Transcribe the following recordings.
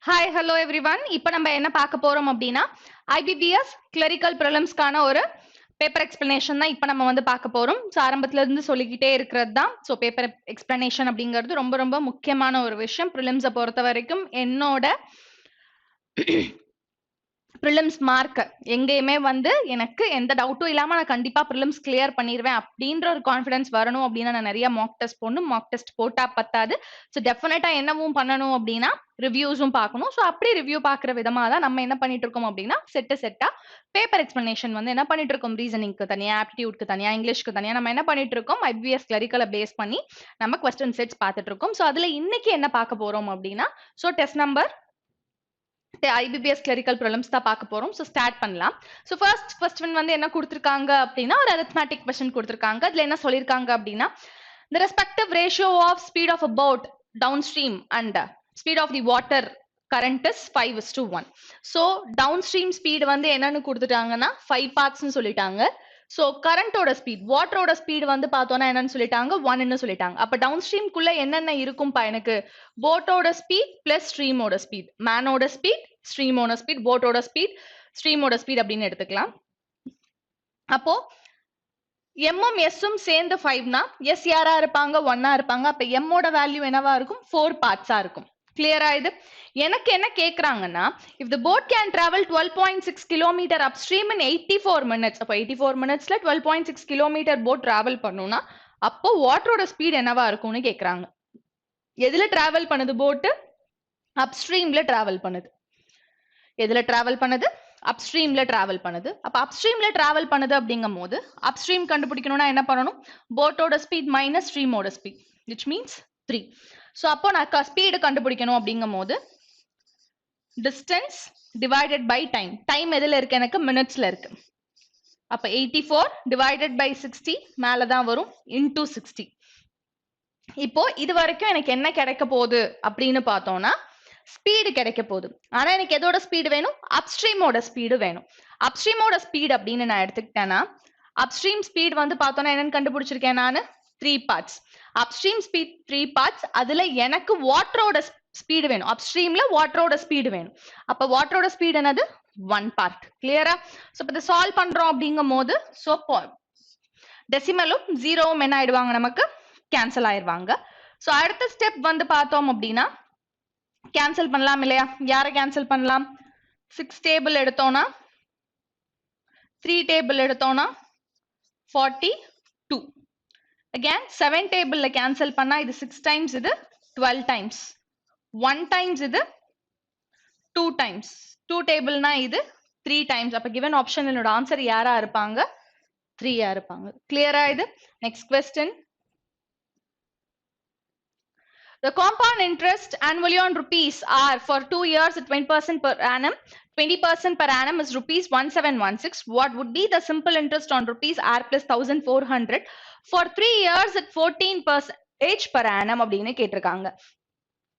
Hi hello everyone. இப்போ நம்ம என்ன பார்க்க போறோம் அப்படின்னா ஐபிபிஎஸ் கிளரிக்கல் ப்ரிலிம்ஸ்க்கான ஒரு பேப்பர் எக்ஸ்பிளனேஷன் தான் இப்போ நம்ம வந்து பார்க்க போறோம். ஸோ ஆரம்பத்துல இருந்து சொல்லிக்கிட்டே இருக்கிறது தான். ஸோ பேப்பர் எக்ஸ்பிளனேஷன் அப்படிங்கிறது ரொம்ப ரொம்ப முக்கியமான ஒரு விஷயம். ப்ரிலிம்ஸை பொறுத்த வரைக்கும் என்னோட ப்ரிலிம்ஸ் மார்க் எங்கேயுமே வந்து எனக்கு எந்த டவுட்டும் இல்லாம நான் கண்டிப்பா ப்ரிலிம்ஸ் கிளியர் பண்ணிடுவேன் அப்படின்ற ஒரு கான்ஃபிடன்ஸ் வரணும் அப்படின்னா நான் நிறைய மாக் டெஸ்ட் போடணும். மாக் டெஸ்ட் போட்டா பத்தாது. ஸோ டெஃபினட்டா என்னவும் பண்ணணும் அப்படின்னா ரிவ்யூஸும் பார்க்கணும். ஸோ அப்படி ரிவ்யூ பார்க்குற விதமா தான் நம்ம என்ன பண்ணிட்டு இருக்கோம் அப்படின்னா செட்டா பேப்பர் எக்ஸ்பிளனேஷன் வந்து என்ன பண்ணிட்டு இருக்கோம், ரீசனிங்க்கு தனியா, ஆப்டிடியூட்க்கு தனியா, இங்கிலீஷ்க்கு தனியா நம்ம என்ன பண்ணிட்டு இருக்கோம், ஐபிஎஸ் கிளரிக்கலை பேஸ் பண்ணி நம்ம கொஸ்டின் செட்ஸ் பார்த்துட்டு இருக்கோம். ஸோ அதுல இன்னைக்கு என்ன பார்க்க போறோம் அப்படின்னா so test number IBPS clerical prelims தான் பார்க்க போறோம். ஸோ ஸ்டார்ட் பண்ணலாம். ஸோ ஃபர்ஸ்ட் ஒன் வந்து என்ன கொடுத்துருக்காங்க அப்படின்னா ஒரு அரித்மேட்டிக் கொஸ்டின் கொடுத்துருக்காங்க. அதுல என்ன சொல்லியிருக்காங்க அப்படின்னா the respective ratio of speed of a boat downstream and speed of the water current is 5:1. So downstream speed வந்து என்னன்னு கொடுத்துட்டாங்கன்னா 5 பார்ட்ஸ்னு சொல்லிட்டாங்க. ஸோ கரண்டோட ஸ்பீட், வாட்டரோட ஸ்பீடு வந்து பார்த்தோன்னா என்னன்னு சொல்லிட்டாங்க, 1ன்னு சொல்லிட்டாங்க. அப்போ டவுன் ஸ்ட்ரீம்குள்ள என்னென்ன இருக்கும்பா எனக்கு, போட்டோட ஸ்பீட் பிளஸ் ஸ்ட்ரீமோட ஸ்பீட், மேனோட ஸ்பீட், ஸ்ட்ரீமோட ஸ்பீட், போட்டோட ஸ்பீட், ஸ்ட்ரீமோட ஸ்பீட் அப்படின்னு எடுத்துக்கலாம். அப்போ எம்மும் எஸ்ஸும் சேர்ந்து 5னா எஸ் யாரா இருப்பாங்க, 1ஆ இருப்பாங்க. அப்ப எம்மோட வேல்யூ என்னவா இருக்கும், 4 பார்ட்ஸா இருக்கும். கிளியரா இது? எனக்கு என்ன கேக்குறாங்கன்னா if the boat can travel 12.6 km upstream in 84 minutes, அப்ப 84 minutesல 12.6 km போட் டிராவல் பண்ணும்னா அப்போ வாட்டரோட ஸ்பீட் என்னவா இருக்கும்னு கேக்குறாங்க. எதுல டிராவல் பண்ணுது போட்? அப்ஸ்ட்ரீம்ல டிராவல் பண்ணுது. எதுல டிராவல் பண்ணுது? அப்ஸ்ட்ரீம்ல டிராவல் பண்ணுது. அப்ப அப்ஸ்ட்ரீம்ல டிராவல் பண்ணுது அப்படிங்கும் போது அப்ஸ்ட்ரீம் கண்டுபிடிக்கணும்னா என்ன பண்ணணும், போட்டோட ஸ்பீட் மைனஸ் ஸ்ட்ரீமோட ஸ்பீட், which means 3. ஸோ அப்போ நான் ஸ்பீடு கண்டுபிடிக்கணும் அப்படிங்கும் போது distance divided by time, time எதுல இருக்கு எனக்கு, மினிட்ஸ்ல இருக்கு. அப்ப 84 டிவைடட் பை 60 மேலதான் வரும், இன்டூ 60. இப்போ இது வரைக்கும் எனக்கு என்ன கிடைக்க போகுது அப்படின்னு பார்த்தோம்னா ஸ்பீடு கிடைக்க போகுது. ஆனா எனக்கு எதோட ஸ்பீடு வேணும், அப்ஸ்ட்ரீமோட ஸ்பீடு வேணும். அப்ஸ்ட்ரீமோட ஸ்பீடு அப்படின்னு நான் எடுத்துக்கிட்டேன்னா அப்ஸ்ட்ரீம் ஸ்பீட் வந்து பார்த்தோன்னா என்னன்னு கண்டுபிடிச்சிருக்கேன் நான், 3 பார்ட்ஸ். Upstream speed 3 parts. அதுல எனக்கு வாட்டரோட ஸ்பீடு வேணும், அப்ஸ்ட்ரீம்ல வாட்டரோட ஸ்பீடு வேணும். அப்ப வாட்டரோட ஸ்பீடு என்னது, 1 பார்ட். கிளியரா? ஸோ இப்போ இதை சால்வ் பண்றோம் அப்படிங்கும் போது ஸோ டெசிமலும் ஜீரோவும் என்ன ஆயிடுவாங்க, நமக்கு கேன்சல் ஆயிடுவாங்க. ஸோ அடுத்த ஸ்டெப் வந்து பார்த்தோம் அப்படின்னா கேன்சல் பண்ணலாம் இல்லையா? யாரை கேன்சல் பண்ணலாம், 6 டேபிள் எடுத்தோம்னா 3 டேபிள் எடுத்தோம்னா 42. again 7 டேபிள்ல கேன்சல் பண்ணா இது 6 டைம்ஸ், இது 12 டைம்ஸ், 1 டைம்ஸ், இது 2 டைம்ஸ், 2 டேபிள்னா இது 3 டைம்ஸ். அப்ப given ஆப்ஷன் என்னோட ஆன்சர் யாரா இருப்பாங்க, 3ஆ இருப்பாங்க. கிளியரா இது? Next question. The compound interest annually on rupees are for 2 years at 20% per annum. 20% per annum is rupees 1716. What would be the simple interest on rupees r plus 1400 for 3 years at 14% per annum அப்படின்னு கேட்டிருக்காங்க.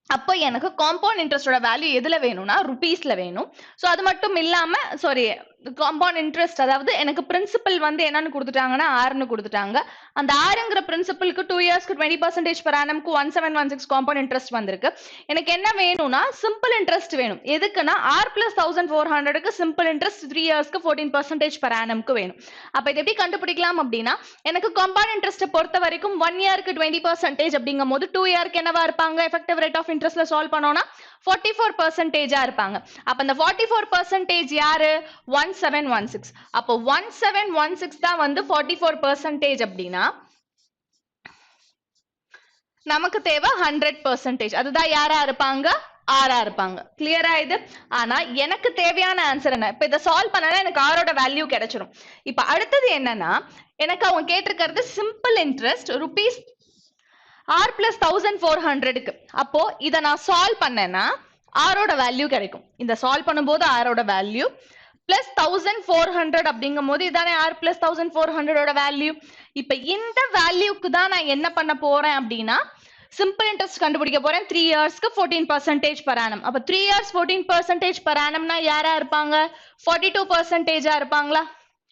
அப்போ எனக்கு compound இன்ட்ரெஸ்டோட value எதுல வேணும்னா ருபீஸ்ல வேணும். So அது மட்டும் இல்லாம சாரி காம்பவுண்ட் இன்ட்ரெஸ்ட், அதாவது எனக்கு பிரின்சிபல் வந்து என்னன்னு கொடுத்துட்டாங்கன்னா ஆர்னு கொடுத்துட்டாங்க. அந்த ஆறுங்கிற பிரின்சிபலுக்கு 2 இயர்ஸ்க்கு 20% per annumக்கு 1716 காம்பவுண்ட் இன்ட்ரெஸ்ட் வந்திருக்கு. எனக்கு என்ன வேணும்னா சிம்பிள் இன்ட்ரெஸ்ட் வேணும். எதுக்குன்னா r plus 1400க்கு சிம்பிள் இன்ட்ரெஸ்ட் 3 இயர்ஸ்க்கு 14% per annumக்கு வேணும். அப்ப இதை எப்படி கண்டுபிடிக்கலாம் அப்படின்னா எனக்கு காம்பவுண்ட் இன்ட்ரெஸ்ட் பொறுத்த வரைக்கும் 1 இயர்க்கு 20% அப்படிங்கும் போது 2 இயர்க்கு என்னவா இருப்பாங்க, எஃபெக்டிவ் ரேட் ஆஃப் இன்ட்ரெஸ்ட்ல சால்வ் பண்ணோம்னா 44% இருப்பாங்க. அப்ப அந்த 44% யாரு, 1716. அப்போ 1716 தான் வந்து 44% அப்படின்னா நமக்கு தேவை 100%. அதுதான் யாரா இருப்பாங்க, ஆரா இருப்பாங்க. கிளியரா இது? ஆனா எனக்கு தேவையான ஆன்சர் என்ன, இப்ப இதை சால்வ் பண்ணா எனக்கு ஆரோட வேல்யூ கிடைச்சிடும். இப்ப அடுத்தது என்னன்னா எனக்கு அவங்க கேட்டிருக்கிறது simple interest rupees r plus 1400க்கு. அப்போ இதை நான் சால்வ் பண்ணேன்னா ஆரோட வேல்யூ கிடைக்கும். இந்த சால்வ் பண்ணும்போது ஆரோட வேல்யூ பிளஸ் 1400 அப்படிங்கும் போது இதானே r plus 1400ஓட வேல்யூ. இப்ப இந்த வேல்யூக்கு தான் நான் என்ன பண்ண போறேன் அப்படின்னா சிம்பிள் இன்ட்ரெஸ்ட் கண்டுபிடிக்க போறேன். 3 இயர்ஸ்க்கு 14% per annum. அப்ப 3 இயர்ஸ் 14% per annumனா யாரா இருப்பாங்க, 42%ஆ இருப்பாங்களா?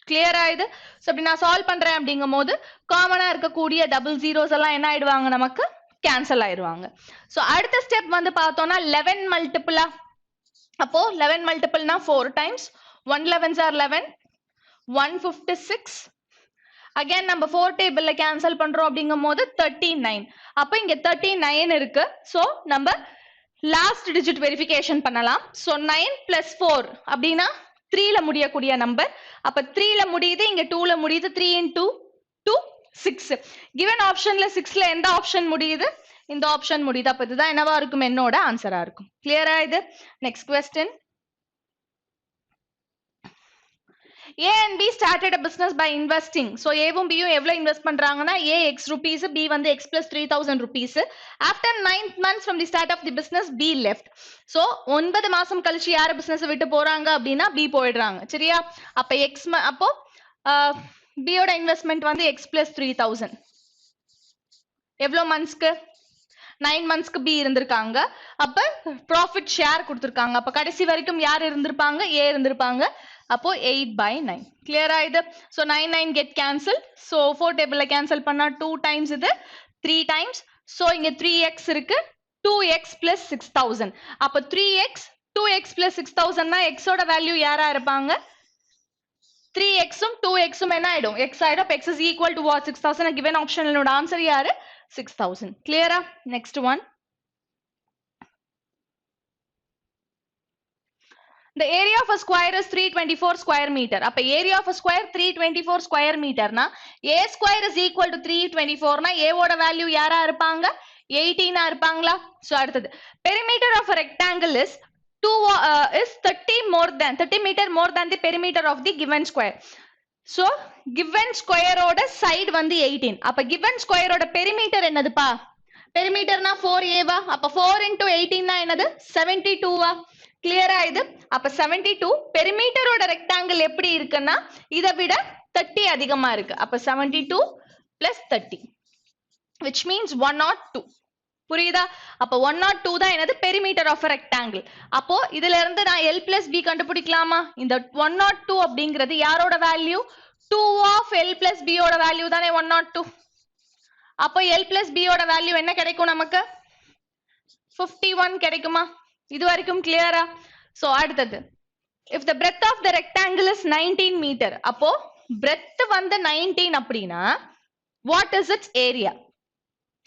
கிளியரா இது? சோ அப்படி நான் சால்வ் பண்றேன் அப்படிங்கும் போது காமனா இருக்கக்கூடிய டபுள் ஜீரோஸ் எல்லாம் என்ன ஆயிடுவாங்க, நமக்கு கேன்சல் ஆயிடுவாங்க. சோ அடுத்த ஸ்டெப் வந்து பார்த்தோம்னா 11 மல்டிபிளா அப்போ 11 மல்டிபிள்னா 4 டைம்ஸ் 1 11s are 11 156 அகைன் நம்ம 4 டேபிள்ல கேன்சல் பண்றோம் அப்படிங்கும் போது 39 அப்ப இங்க 39 இருக்கு சோ நம்ம லாஸ்ட் டிஜிட் வெரிஃபிகேஷன் பண்ணலாம் சோ 9 பிளஸ் 4 அப்படின்னா 3 ல முடியக்கூடிய நம்பர் அப்ப 3 ல முடியுது இங்க 2 ல முடியுது 3 into 2 6 கிவன் ஆப்ஷன்ல 6 ல எந்த ஆப்ஷன் முடியுது இந்த ஆப்ஷன் முடியுது அப்ப இதுதான் என்னவா இருக்கும் என்னோட ஆன்சரா இருக்கும் கிளியரா இது next question A and B started a business by investing. So A வும் B யும் எவ்வளவு இன்வெஸ்ட் பண்றாங்கன்னா A X rupees, B வந்து X plus 3000 rupees. After 9 months from the start of the business, B left. So 9 மாசம் கழிச்சு யாரு business விட்டு போறாங்க அப்படின்னா B போயிடுறாங்க சரியா அப்ப X அப்போ B யோட இன்வெஸ்ட்மெண்ட் வந்து X plus 3000 எவ்வளவு மந்த்ஸ்க்கு 9 monthsக்கு B இருந்திருக்காங்க அப்ப profit ஷேர் கொடுத்திருக்காங்க அப்ப கடைசி வரைக்கும் யார் இருந்திருப்பாங்க A இருந்திருப்பாங்க அப்போ 8/9 clear இது so 9 9 get cancelled so 4 டேபிள்ல கேன்சல் பண்ணா 2 times இது 3 times so இங்க 3x இருக்கு 2x plus 6000 அப்ப 3x 2x plus 6000 னா x ஓட வேல்யூ யாரா இருப்பாங்க 3x உம் 2x உம் என்ன ஆயிடும் x ஆயிடும் x is equal to what 6000 given option என்னோட ஆன்சர் யாரு 6000 clear next one the area of a square is 324 square meter அப்ப area of a square 324 square meter na a square is equal to 324 na a ஓட value யாரா இருப்பாங்க 18 இருப்பாங்களா so அடுத்தது perimeter of a rectangle is 30 meter more than the perimeter of the given square so given square ஓட side வந்து 18 அப்ப given square ஓட perimeter என்னதுப்பா perimeter na 4a வா அப்ப 4 into 18 na என்னது 72 வா கிளியரா இது அப்ப 72 perimeter ஓட rectangle எப்படி இருக்குன்னா இத விட 30 அதிகமா இருக்கு அப்ப 72 plus 30 which means 102 புரியுதா அப்ப 102 தான் என்னது perimeter of a rectangle அப்போ இதுல இருந்து நான் L plus B கண்டுபிடிக்கலாமா இந்த 102 அப்படிங்கிறது யாரோட value 2 of L plus B ஓட வேல்யூ தானே 102 அப்போ L plus B ஓட வேல்யூ என்ன கிடைக்கும் நமக்கு 51 கிடைக்குமா இது வரைக்கும் கிளியரா சோ அடுத்தது if the breadth of the rectangle is 19 meter அப்போ breadth வந்து 19 அப்படினா what is its area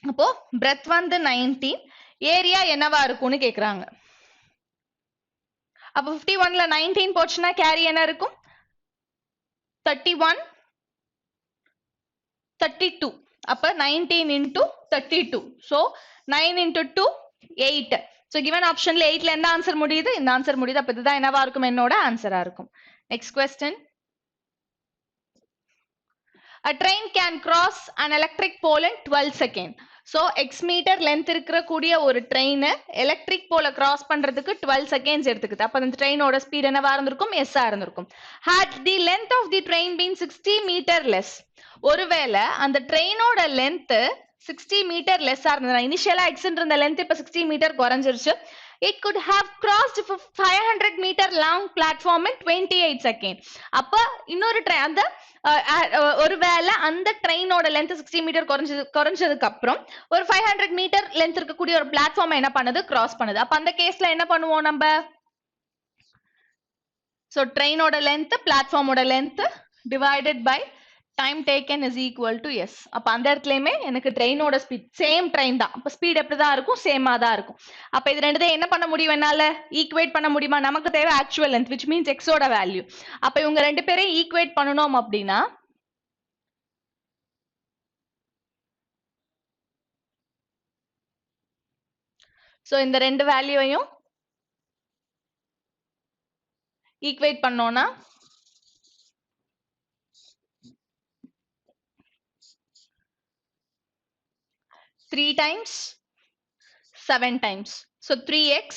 அப்போ breadth வந்து 19 area என்னவா இருக்கும்னு கேக்குறாங்க அப்ப 51 ல 19 போச்சுனா கேரி என்ன இருக்கும் 31 32 அப்ப 19 into 32 so 9 into 2 8 so given option ல 8 ல என்ன ஆன்சர் முடியுது இந்த ஆன்சர் முடியுது அப்ப இதுதான் என்னவா இருக்கும் என்னோட ஆன்சரா இருக்கும் next question a train can cross an electric pole in 12 seconds so x meter length இருக்கிற கூடிய ஒரு train electric pole cross பண்றதுக்கு 12 seconds எடுத்துக்குது அப்ப அந்த train-ஓட speed என்னவா இருந்திருக்கும் s ஆ இருந்திருக்கும் had the length of the train been 60 meter less ஒருவேளை அந்த train-ஓட length 60 meter less ஆ இருந்ததுனா இனிஷியலா x இருந்த length இப்ப 60 meter குறைஞ்சிருச்சு it could have crossed 500 meter long platform in 28 seconds அப்ப இன்னொரு அந்த ஒருவேளை அந்த ட்ரெயினோட லென்த் 60 மீட்டர் குறைஞ்சதுக்கு அப்புறம் ஒரு 500 மீட்டர் லென்த் இருக்கக்கூடிய ஒரு பிளாட்ஃபார்ம் என்ன பண்ணுது கிராஸ் பண்ணுது அப்ப அந்த கேஸ்ல என்ன பண்ணுவோம் நம்ம சோ ட்ரெயினோட லென்த் பிளாட்ஃபார்மோட length divided by time taken is equal to s அப்ப அந்த இடத்துலயுமே எனக்கு ட்ரெயினோட ஸ்பீட் சேம் ட்ரெயின் தான் அப்ப ஸ்பீட் எப்படிதான் இருக்கும் சேமா தான் இருக்கும் அப்ப இது ரெண்டுத்தையும் என்ன பண்ண முடியும் என்னால ஈக்குவேட் பண்ண முடியுமா நமக்கு தேவை actual length which means x ஓட வேல்யூ அப்ப இவங்க ரெண்டு பேரையும் ஈக்குவேட் பண்ணனும் அப்படினா சோ இந்த ரெண்டு வேல்யூவையும் ஈக்குவேட் பண்ணோம்னா 3 times 7 times so 3x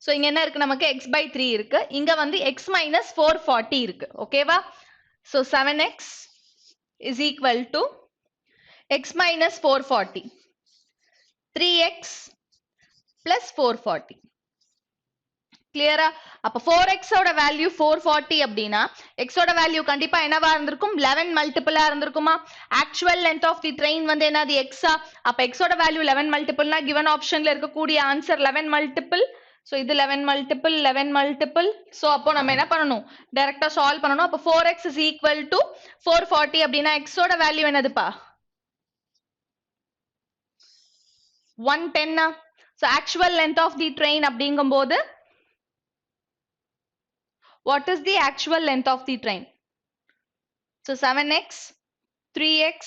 so இங்க என்ன இருக்கு நமக்கு x by 3 இருக்கு இங்க வந்து x minus 440 இருக்கு ஓகேவா so 7x is equal to x minus 440 3x plus 440 கிளியரா அப்ப 4x ஓட வேல்யூ 440 அப்படினா x ஓட வேல்யூ கண்டிப்பா என்னவா இருந்திருக்கும் 11 மல்டிபிளா இருந்திருக்குமா actual length of the train வந்து என்னது x அப்ப x ஓட வேல்யூ 11 மல்டிபிள்னா given ஆப்ஷன்ல இருக்க கூடிய ஆன்சர் 11 மல்டிபிள் So இது 11 multiple 11 multiple. So அப்போ நம்ம என்ன பண்ணணும், டைரக்டா சால்வ் பண்ணணும். அப்போ 4x is equal to 440 அப்படின்னா x ஓட வேல்யூ என்னதுப்பா, 110. So actual length of the train அப்படிங்கும்போது what is the actual length of the train? So 7x 3x.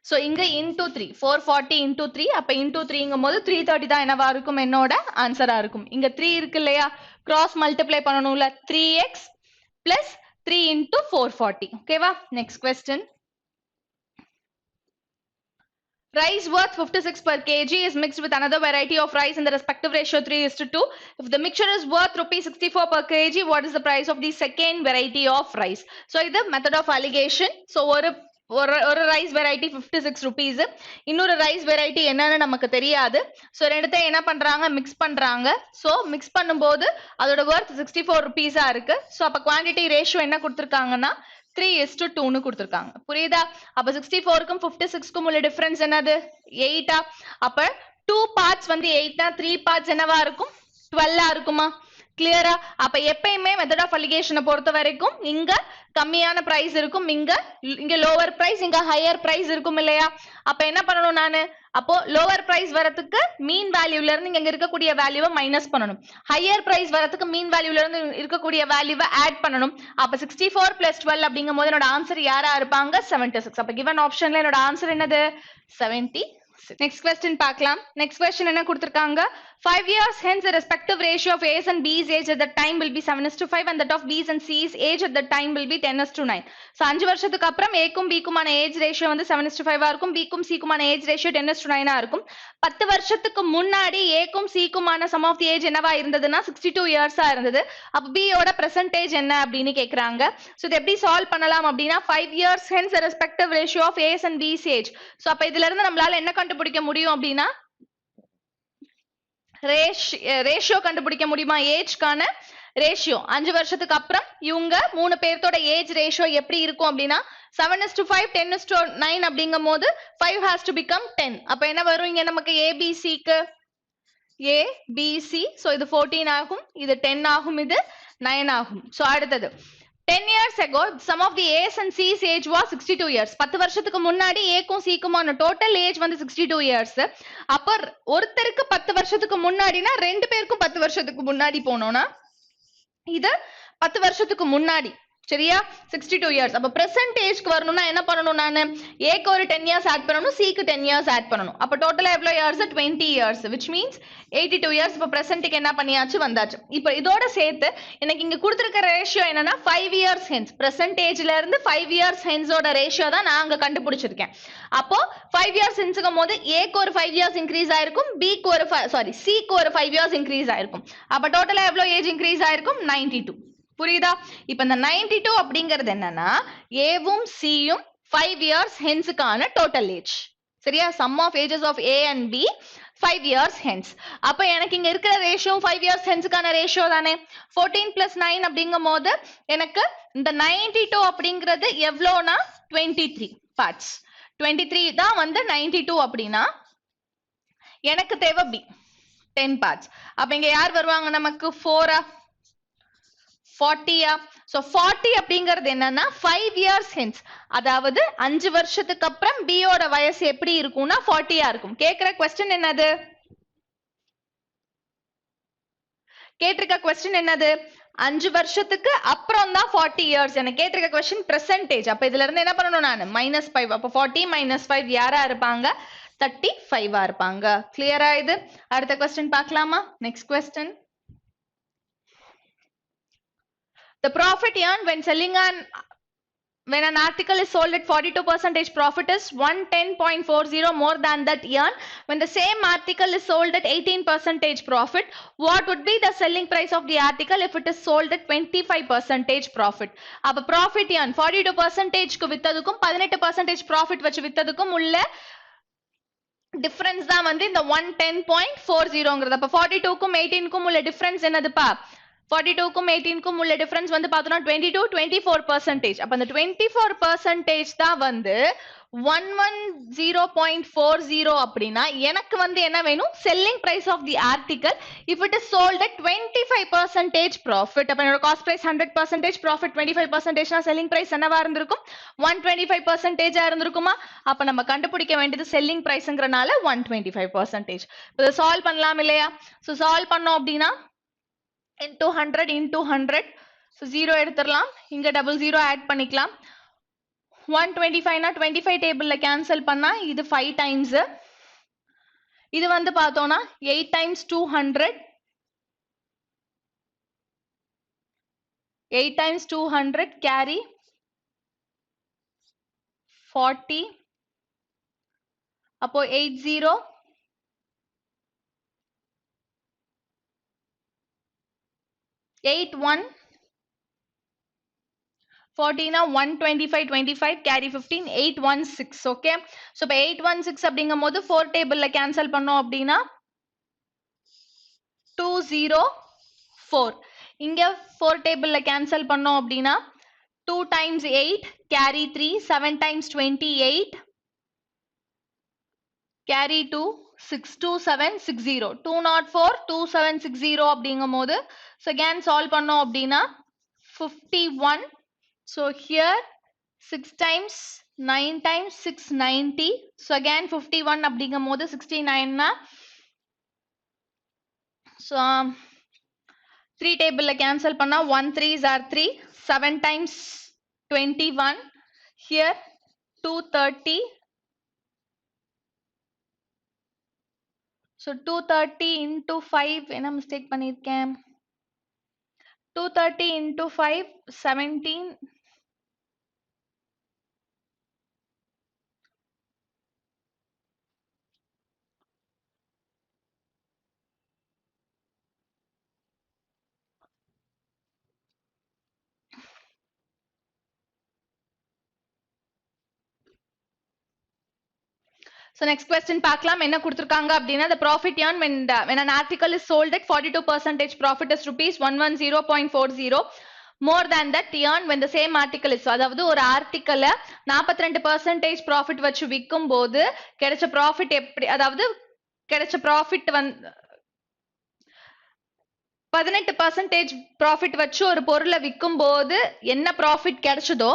So இங்க into 3 440 into 3. அப்ப into 3ங்கும்போது 330 தான் என்னவா இருக்கும், என்னோட ஆன்சரா இருக்கும். இங்க 3 இருக்கு இல்லையா, cross multiply பண்ணணும்ல, 3x plus 3 into 440. ஓகேவா? Next question. Rice worth 56 per kg is mixed with another variety of rice in the respective ratio 3:2. If the mixture is worth rupees 64 per kg, what is the price of the second variety of rice? So இது method of allegation. So ஒரு rice variety 56 rupees, இன்னொரு rice variety என்னன்னு நமக்கு தெரியாது. So ரெண்டுத்தையும் என்ன பண்றாங்க, mix பண்றாங்க. ஸோ மிக்ஸ் பண்ணும்போது அதோட ஒர்த் 64 rupees இருக்கு. ஸோ அப்ப குவான்டிட்டி ரேஷியோ என்ன கொடுத்துருக்காங்கன்னா 3:2 கொடுத்துருக்காங்க. புரியுதா? அப்ப 64க்கும் 56க்கும் உள்ள டிஃபரன்ஸ் என்னது, 8. அப்ப 2 parts வந்து 8, 3 parts என்னவா இருக்கும், 12 இருக்குமா? கிளியரா? அப்ப எப்பயுமே மெத்தட் ஆஃப் அலிகேஷனை பொறுத்த வரைக்கும் இங்க கம்மியான பிரைஸ் இருக்கும், இங்க லோவர் பிரைஸ், இங்க ஹையர் பிரைஸ் இருக்கும் இல்லையா? அப்ப என்ன பண்ணணும் நானு, அப்போ லோவர் பிரைஸ் வரதுக்கு மீன் வேல்யூல இருந்து இங்க இருக்கக்கூடிய வேல்யூவை மைனஸ் பண்ணணும், ஹையர் பிரைஸ் வரதுக்கு மீன் வேல்யூல இருந்து இருக்கக்கூடிய வேல்யூவை ஆட் பண்ணணும். அப்ப 64 plus 12 அப்படிங்கும் போது என்னோட ஆன்சர் யாரா இருப்பாங்க, 76. அப்ப கிவன் ஆப்ஷன்ல என்னோட ஆன்சர் என்னது, 76. நெக்ஸ்ட் கொஸ்டின் பார்க்கலாம். நெக்ஸ்ட் கொஸ்டின் என்ன கொடுத்திருக்காங்க, 5 years hence the respective ratio of A's and B's age at that time will be 7:5 and that of B's and C's age at that time will be 10:9. So 5 வருஷத்துக்கு அப்புறம் Aக்கும் Bக்குமான age ratio வந்து 7:5 இருக்கும், Bக்கும் Cக்குமான age ratio 10:9 இருக்கும். 10 வருஷத்துக்கு முன்னாடி Aக்கும் Cக்குமான some of the age என்னவா இருந்ததுன்னா 62 years இருந்தது. அப்ப Bயோட பெர்சன்டேஜ் என்ன அப்படின்னு கேக்குறாங்க. சோ இது எப்படி சால்வ் பண்ணலாம் அப்படின்னா 5 years hence the respective ratio of A's and B's age. So அப்ப இதுல இருந்து நம்மளால என்ன கண்டுபிடிக்க முடியும் அப்படின்னா ரேஷியோ கண்டுபிடிக்க முடியுமா, ஏஜ்கான ரேஷியோ. 5 வருஷத்துக்கு அப்புறம் இவங்க 3 பேர்த்தோட ஏஜ் ரேஷியோ எப்படி இருக்கும் அப்படின்னா 7:5 10:9 அப்படிங்கும் போது 5 has to become 10. அப்ப என்ன வரும், இங்க நமக்கு ஏபிசிக்கு ஏபிசி. சோ இது 14 ஆகும், இது 10 ஆகும், இது 9 ஆகும். சோ அடுத்தது 10 years ago sum of the A's and C's age was 62 years. 10 வருஷத்துக்கு முன்னாடி Aக்கும் Cக்குமான டோட்டல் ஏஜ் வந்து 62 years. அப்ப ஒருத்தருக்கு 10 வருஷத்துக்கு முன்னாடினா ரெண்டு பேருக்கும் 10 வருஷத்துக்கு முன்னாடி போனோம்னா இது 10 வருஷத்துக்கு முன்னாடி, சரியா, 62 years. அப்ப பிரசன்ட் ஏஜ்க்கு வரணும்னா என்ன பண்ணணும், நானு ஏக்கு ஒரு 10 years ஆட் பண்ணணும், சிக்கு 10 years ஆட் பண்ணணும். அப்ப டோட்டலா எவ்வளவு years, 20 years, which means 82 years. இப்ப பிரசன்ட்க்கு என்ன பண்ணியாச்சு, வந்தாச்சு. இப்ப இதோட சேர்த்து எனக்கு இங்க கொடுத்திருக்கிற ரேஷியோ என்னன்னா 5 years hence, பிரசன்டேஜ்ல இருந்து 5 years hence ஓட ரேஷியோ தான் நான் அங்க கண்டுபிடிச்சிருக்கேன். அப்போ 5 years hence போது ஏக்கு ஒரு 5 years இன்க்ரீஸ் ஆயிருக்கும், பிக்கு ஒரு சிக்கு ஒரு 5 years இன்க்ரீஸ் ஆயிருக்கும். அப்ப டோட்டலா எவ்வளவு ஏஜ் இன்க்ரீஸ் ஆயிருக்கும், 92. புரியுதா? இப்ப இந்த 92 அப்படிங்கிறது என்னன்னா ஏவும் சியும் 5 years ஹென்ஸ்க்கான டோட்டல் ஏஜ், சரியா? Sum of ages of A and B 5 years hence. அப்ப எனக்கு இங்க இருக்கிற ரேஷியோ 5 years ஹென்ஸ்க்கான ரேஷியோ தானே. 14 plus 9 அப்படிங்கும் போது எனக்கு இந்த 92 அப்படிங்கிறது எவ்வளோனா 23 parts. 23 தான் வந்து 92 அப்படின்னா எனக்கு தேவை பி 10 parts. அப்ப இங்க யார் வருவாங்க நமக்கு, 4 40. சோ 40 அப்படிங்கிறது என்னன்னா 5 years hence, அதாவது 5 வருஷத்துக்கு அப்புறம் B யோட வயசு எப்படி இருக்கும்னா 40 இருக்கும். கேக்குற क्वेश्चन என்னது, கேட்டிருக்க क्वेश्चन என்னது, 5 வருஷத்துக்கு அப்புறம் தான் 40 years. எனக்கு கேட்டிருக்க क्वेश्चन percentage. அப்ப இதுல இருந்து என்ன பண்ணணும் நானு, -5. அப்ப 40 - 5 யாரா இருப்பாங்க, 35 இருப்பாங்க. கிளியரா? இது அடுத்த क्वेश्चन பார்க்கலாமா? Next question. The profit earned when an article is sold at 42% profit is 110.40 more than that earned when the same article is sold at 18% profit. What would be the selling price of the article if it is sold at 25% profit? அப்ப profit earned 42% க்கு வித்ததுக்கும் 18% profit வச்சு வித்ததுக்கும் உள்ள difference தான் வந்து இந்த 110.40ங்கிறது. அப்ப 42க்கும் 18க்கும் உள்ள difference என்னதுப்பா, 42க்கும் 18க்கும் உள்ள டிஃபரன்ஸ் வந்து பார்த்தோம்னா 22 24%. அப்ப அந்த 24% தான் வந்து 110.40 அப்படின்னா எனக்கு வந்து என்ன வேணும் selling price of the article if it is sold at 25% profit அப்ப என்னோட cost price 100% profit 25% னா selling price என்னவா இருந்திருக்கும் 125% இருந்திருக்குமா அப்ப நம்ம கண்டுபிடிக்க வேண்டியது selling priceங்கறனால 125%. இத சால்வ் பண்ணலாம் இல்லையா சோ சால்வ் பண்ணோம் அப்படினா into 100 into 100 so 0 எடுத்துறலாம் இங்க double 0 ஆட் பண்ணிக்கலாம் 125 னா 25 டேபிள்ல கேன்சல் பண்ணா இது 5 டைம்ஸ் இது வந்து பார்த்தோம்னா 8 டைம்ஸ் 200 8 டைம்ஸ் 200 கேரி 40 அப்போ 80 81 40 na 125 25 carry 15 816 okay so இப்ப 816 அப்படிங்கும்போது 4 டேபிள்ல கேன்சல் பண்ணோம் அப்படினா 204 இங்க 4 டேபிள்ல கேன்சல் பண்ணோம் அப்படினா 2 times 8 carry 3 7 times 28 carry 2 62760 204 2760 அப்படிங்கும்போது so again solve பண்ணோம் அப்படினா 51 so here 6 times 9 times 690 so again 51 அப்படிங்கும்போது 69 னா so 3 டேபிள்ல கேன்சல் பண்ணா 1 3s are 3 7 times 21 here 230 so 230 into 5 என்ன mistake பண்ணிருக்கேன் 230 into 5 17 So next question பார்க்கலாம் என்ன கொடுத்திருக்காங்க அப்படினா the profit earned when an article is sold at 42% profit is rupees 110.40 more than that earned when the same article is அதாவது ஒரு ஆர்டிக்கல்ல 42% profit வச்சு விக்கும்போது கிடைச்ச profit எப்படி அதாவது கிடைச்ச profit வந்து 18% profit வச்சு ஒரு பொருளை விக்கும்போது என்ன profit கிடைச்சதோ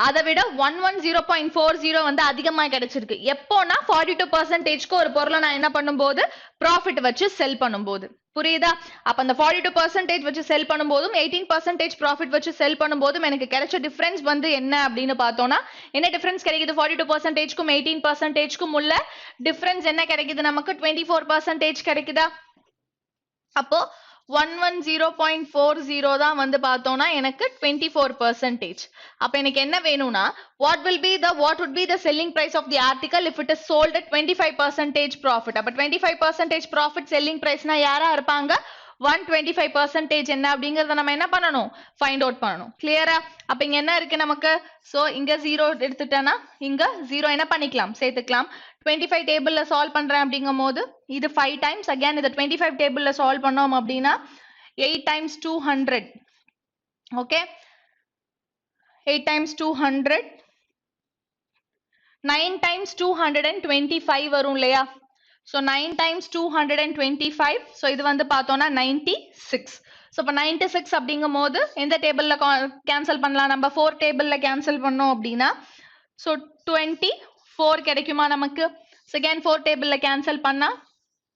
அதை விட 110.40 வந்து அதிகமா கிடைச்சிருக்கு எப்போனா 42%க்கு ஒரு பொருளை நான் என்ன பண்ணும்போது profit வச்சு செல் பண்ணும்போது புரியுதா அப்ப அந்த 42% வச்சு செல் பண்ணும்போதும் 18% profit வச்சு செல் பண்ணும்போதும் எனக்கு கிடைச்ச டிஃபரன்ஸ் வந்து என்ன அப்படின்னு பார்த்தோம்னா என்ன டிஃபரன்ஸ் கிடைக்குது 42%க்கும் 18%க்கும் உள்ள டிஃபரன்ஸ் என்ன கிடைக்குது நமக்கு 24% கிடைக்குதா அப்போ 110.40 தான் வந்து பார்த்தோம்னா எனக்கு 24%. அப்ப எனக்கு என்ன வேணும்னா what would be the selling price of the article if it is sold at 25% profit அப்ப 25% profit selling price னா யாரா இருப்பாங்க 125% என்ன அப்படிங்கறத நம்ம என்ன பண்ணணும் ஃபைண்ட் அவுட் பண்ணணும் கிளியரா அப்ப இங்க என்ன இருக்கு நமக்கு சோ இங்க 0 எடுத்துட்டேனா இங்க 0 என்ன பண்ணிக்கலாம் சேர்த்துக்கலாம் 25 டேபிள்ல சால்வ் பண்றேன் அப்படிங்கும்போது இது 5 டைம்ஸ் again இத 25 டேபிள்ல சால்வ் பண்ணோம் அப்படினா 8 times 200 okay 8 times 200 9 times 225 வரும் இல்லையா so 9 times 225 so இது வந்து பார்த்தோம்னா 96 so இப்ப 96 அப்படிங்கும்போது எந்த டேபிள்ல கேன்சல் பண்ணலாம் நம்ம 4 டேபிள்ல கேன்சல் பண்ணோம் அப்படினா so 24 கிடைக்குமா நமக்கு so again 4 டேபிள்ல கேன்சல் பண்ணா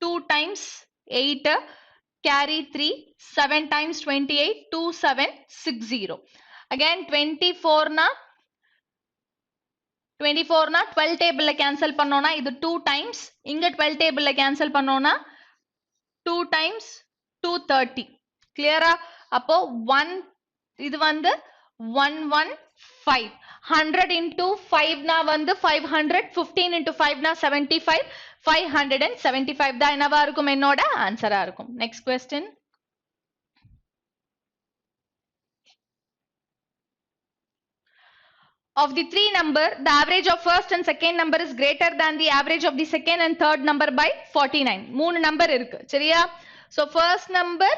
2 times 8 carry 3 7 times 28 2760 again 24 na 12 டேபிள்ல கேன்சல் பண்ணோம்னா இது 2 times இங்க 12 டேபிள்ல கேன்சல் பண்ணோம்னா 2 times 230 கிளியரா அப்போ 1 இது வந்து 115 100 into 5 na வந்து 500 15 into 5 na 75 575 தான் என்னவா இருக்கும் என்னோட ஆன்சரா இருக்கும் next question of the three number the average of first and second number is greater than the average of the second and third number by 49 மூணு நம்பர் இருக்கு சரியா so first number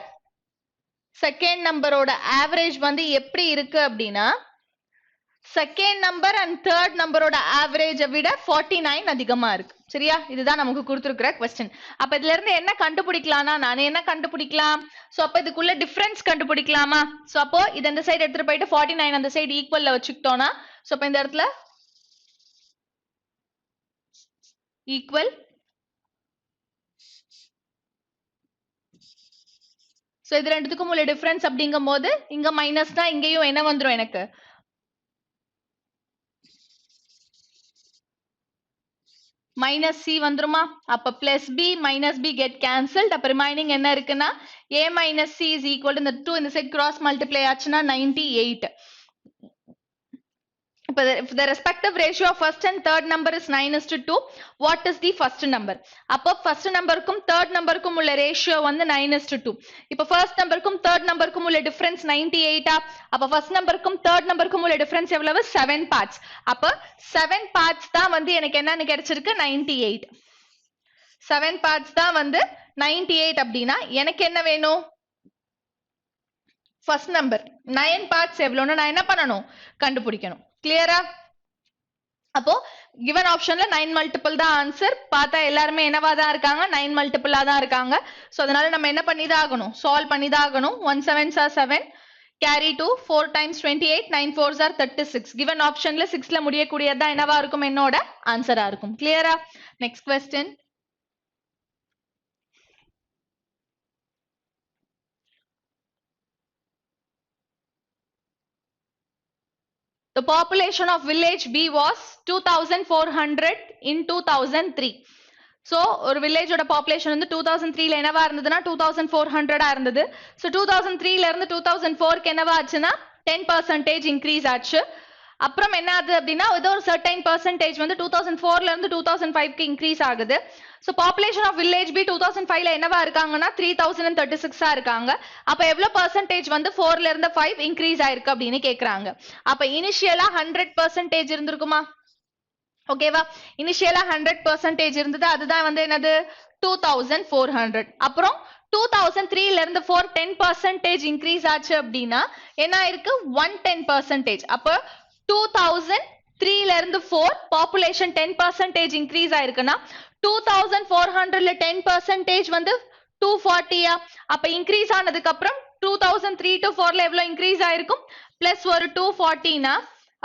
second number ஓட average வந்து எப்படி இருக்கு அப்படினா second number and third நம்பரோட ஆவரேஜை விட 49 அதிகமா இருக்கு. சரியா? இதுதான் நமக்கு கொடுத்திருக்கிற क्वेश्चन. அப்ப இதுல இருந்து என்ன கண்டுபிடிக்கலாம்னா நான் என்ன கண்டுபிடிக்கலாம்? சோ அப்ப இதுக்குள்ள டிஃபரன்ஸ் கண்டுபிடிக்கலாமா? சோ அப்போ இது இந்த சைடு எடுத்துட்டு போயிட்டு 49 அந்த சைடு ஈக்குவல்ல வச்சுக்கிட்டோம்னா சோ அப்ப இந்த இடத்துல ஈக்குவல். சோ இது ரெண்டுத்துக்கும் உள்ள டிஃபரன்ஸ் அப்படிங்கும்போது இங்க மைனஸ்னா இங்கேயும் என்ன வந்துரும் எனக்கு minus c வந்துருமா? அப்ப plus b minus b get cancelled. அப்ப remaining என்ன இருக்குன்னா a minus c is equal to இந்த 2 இந்த side cross multiply ஆச்சுன்னா 98. If the respective ratio of first and third number is 9:2, what is the first number? அப்போ first numberக்கும் third numberக்கும் உள்ள ratio வந்து 9:2. இப்போ first numberக்கும் third numberக்கும் உள்ள difference 98. அப்போ first numberக்கும் third numberக்கும் உள்ள difference எவ்வளவு? 7 parts. அப்போ 7 parts தான் வந்து எனக்கு என்னன்னு கிடைச்சிருக்கு? 98. 7 parts தான் வந்து 98 அப்படின்னா எனக்கு என்ன வேணும்? first number 9 parts எவ்வளவுன்னு நான் என்ன பண்ணணும்? கண்டுபிடிக்கணும். கிளியரா? அப்போ given optionல 9 multiple தான் ஆன்சர். பார்த்தா எல்லாரும் என்னவா தான் இருக்காங்க? 9 multipleஆ தான் இருக்காங்க. சோ அதனால நம்ம என்ன பண்ணி தான் ஆகணும்? சால்வ் பண்ணி தான் ஆகணும். 1 7s are 7 carry 2 4 times 28 9 4s are 36. given optionல 6ல முடியக்கூடியது தான் என்னவா இருக்கும்? என்னோட ஆன்சரா இருக்கும். கிளியரா? Next question. The population of village B was 2400 in 2003. So, ஒரு village ஓட population வந்து 2003ல என்னவா இருந்ததுன்னா 2400 இருந்தது. So, 2003ல இருந்து 2004க்கு என்னவா ஆச்சுன்னா 10% increase ஆச்சு. அப்புறம் என்ன ஆகுது அப்படின்னா ஏதோ ஒரு certain percentage வந்து 2004ல இருந்து 2005க்கு increase ஆகுது. So, population of village B 2005ல என்னவா இருக்காங்கன்னா 3036 இருக்காங்க. அப்ப எவ்வளவு percentage வந்து 4ல இருந்து 5 increase ஆயிருக்கு அப்படின்னு கேக்குறாங்க. அப்ப இனிஷியலா 100% இருந்திருக்குமா? ஓகேவா? இனிஷியலா 100% இருந்தது. அதுதான் வந்து என்னது? 2400. அப்புறம் 2003ல இருந்து 4 10% increase ஆச்சு அப்படின்னா என்ன ஆயிருக்கு? 110%. அப்ப 2003ல இருந்து 4 population 10% increase ஆயிருக்குன்னா 2400ல 10% வந்து 240. அப்ப increase ஆனதுக்கு அப்புறம் 2003 to 4ல எவ்வளவு increase ஆயிருக்கும்? plus ஒரு 240னா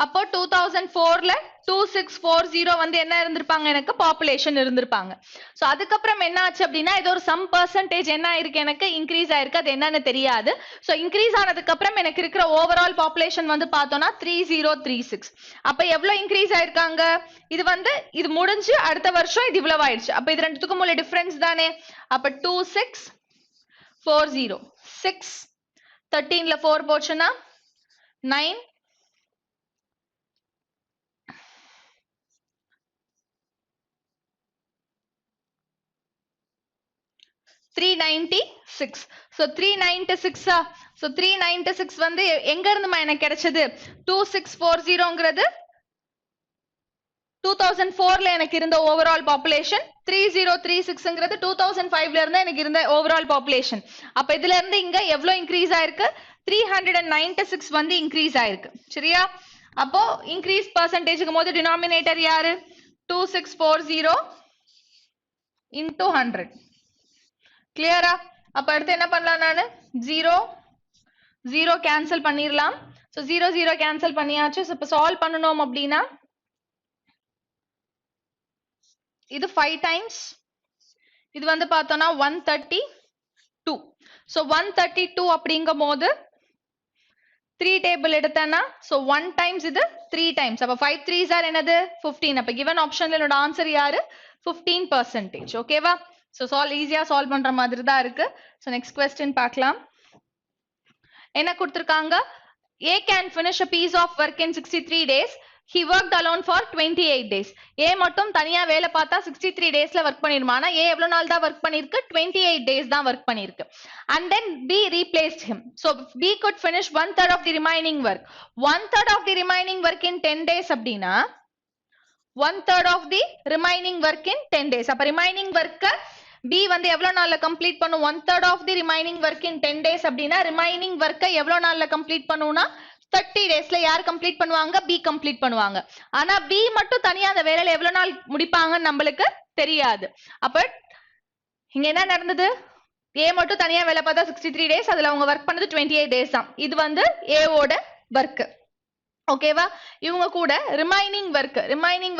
அப்போ 2004ல 2640 வந்து என்ன இருந்திருப்பாங்க? எனக்கு பாப்புலேஷன் இருந்திருப்பாங்க. சோ அதுக்கப்புறம் என்ன ஆச்சு அப்படின்னா ஏதோ ஒரு சம் பர்சன்டேஜ் என்ன ஆயிருக்கு? எனக்கு இன்க்ரீஸ் ஆயிருக்கு. அது என்னன்னு தெரியாது. சோ இன்க்ரீஸ் ஆனதுக்கு அப்புறம் எனக்கு இருக்கிற ஓவரால் பாப்புலேஷன் வந்து பார்த்தோம்னா 3036. அப்ப எவ்வளவு இன்க்ரீஸ் ஆயிருக்காங்க? இது வந்து இது முடிஞ்சு அடுத்த வருஷம் இது இவ்வளவு ஆயிடுச்சு. அப்ப இது ரெண்டுத்துக்கும் உள்ள டிஃபரன்ஸ் தானே. அப்ப 2640 6 13ல 4 போச்சுன்னா 9 396. So 396. So 396 வந்து எங்க இருந்துமா எனக்கு கிடைச்சது? 2640ங்கிறது 2004ல எனக்கு இருந்த ஓவரால் பாப்புலேஷன். 3036ங்கிறது 2005ல இருந்த எனக்கு இருந்த ஓவரால் பாப்புலேஷன். அப்ப இதுல இருந்து இங்க எவ்வளவு இன்க்ரீஸ் ஆயிருக்கு? 396 வந்து இன்க்ரீஸ் ஆயிருக்கு. சரியா? அப்போ இன்க்ரீஸ் பர்சன்டேஜ்க்கும் போது டினாமினேட்டர் யாரு? 2640 into 100. கிளியரா? அப்ப அடுத்து என்ன பண்ணலாம்? நானு 0 0 கேன்சல் பண்ணிரலாம். சோ 0 0 கேன்சல் பண்ணியாச்சு. சோ இப்ப சால்வ் பண்ணனும் அப்படினா இது 5 டைம்ஸ் இது வந்து பார்த்தோம்னா 132. சோ 132 அப்படிங்கும்போது 3 டேபிள் எடுத்தேன்னா சோ 1 டைம்ஸ் இது 3 டைம்ஸ். அப்ப 5 3s are என்னது? 15. அப்ப given ஆப்ஷன்ல என்னோட ஆன்சர் யாரு? 15%. ஓகேவா? So ஈஸியா சால்வ் பண்ற மாதிரி தான் இருக்கு. So next question பார்க்கலாம். என்ன கொடுத்திருக்காங்க? A can finish a piece of work in 63 days. He worked alone for 28 days. A மட்டும் தனியா வேலை பார்த்தா 63 daysல work பண்ணிருமா? ஆனா A எவ்வளவு நாள் தான் work பண்ணிருக்கு? 28 days தான் work பண்ணிருக்கு. And then B replaced him. So B could finish 1/3 of the remaining work. 1/3 of the remaining work in 10 days அப்படின்னா 1/3 of the remaining work in 10 days. அப்ப remaining work B வந்து எவ்வளவு நாள்ல complete பண்ணும்? 1/3 of the remaining work in 10 days அப்படின்னா remaining work எவ்வளவு நாள்ல complete பண்ணும்னா 30 டேஸ்ல யார் கம்ப்ளீட் பண்ணுவாங்க? பி கம்ப்ளீட் பண்ணுவாங்க. ஆனா பி மட்டும் தனியா அந்த வேலையில எவ்வளவு நாள் முடிப்பாங்கன்னு நம்மளுக்கு தெரியாது. அப்ப இங்க என்ன நடந்தது? ஏ மட்டும் தனியா வேலை பார்த்தா 63 டேஸ், அதுல அவங்க ஒர்க் பண்ணது 28 டேஸ் தான். இது வந்து ஏவோட ஒர்க். ஓகேவா? இவங்க கூட ரிமைனிங்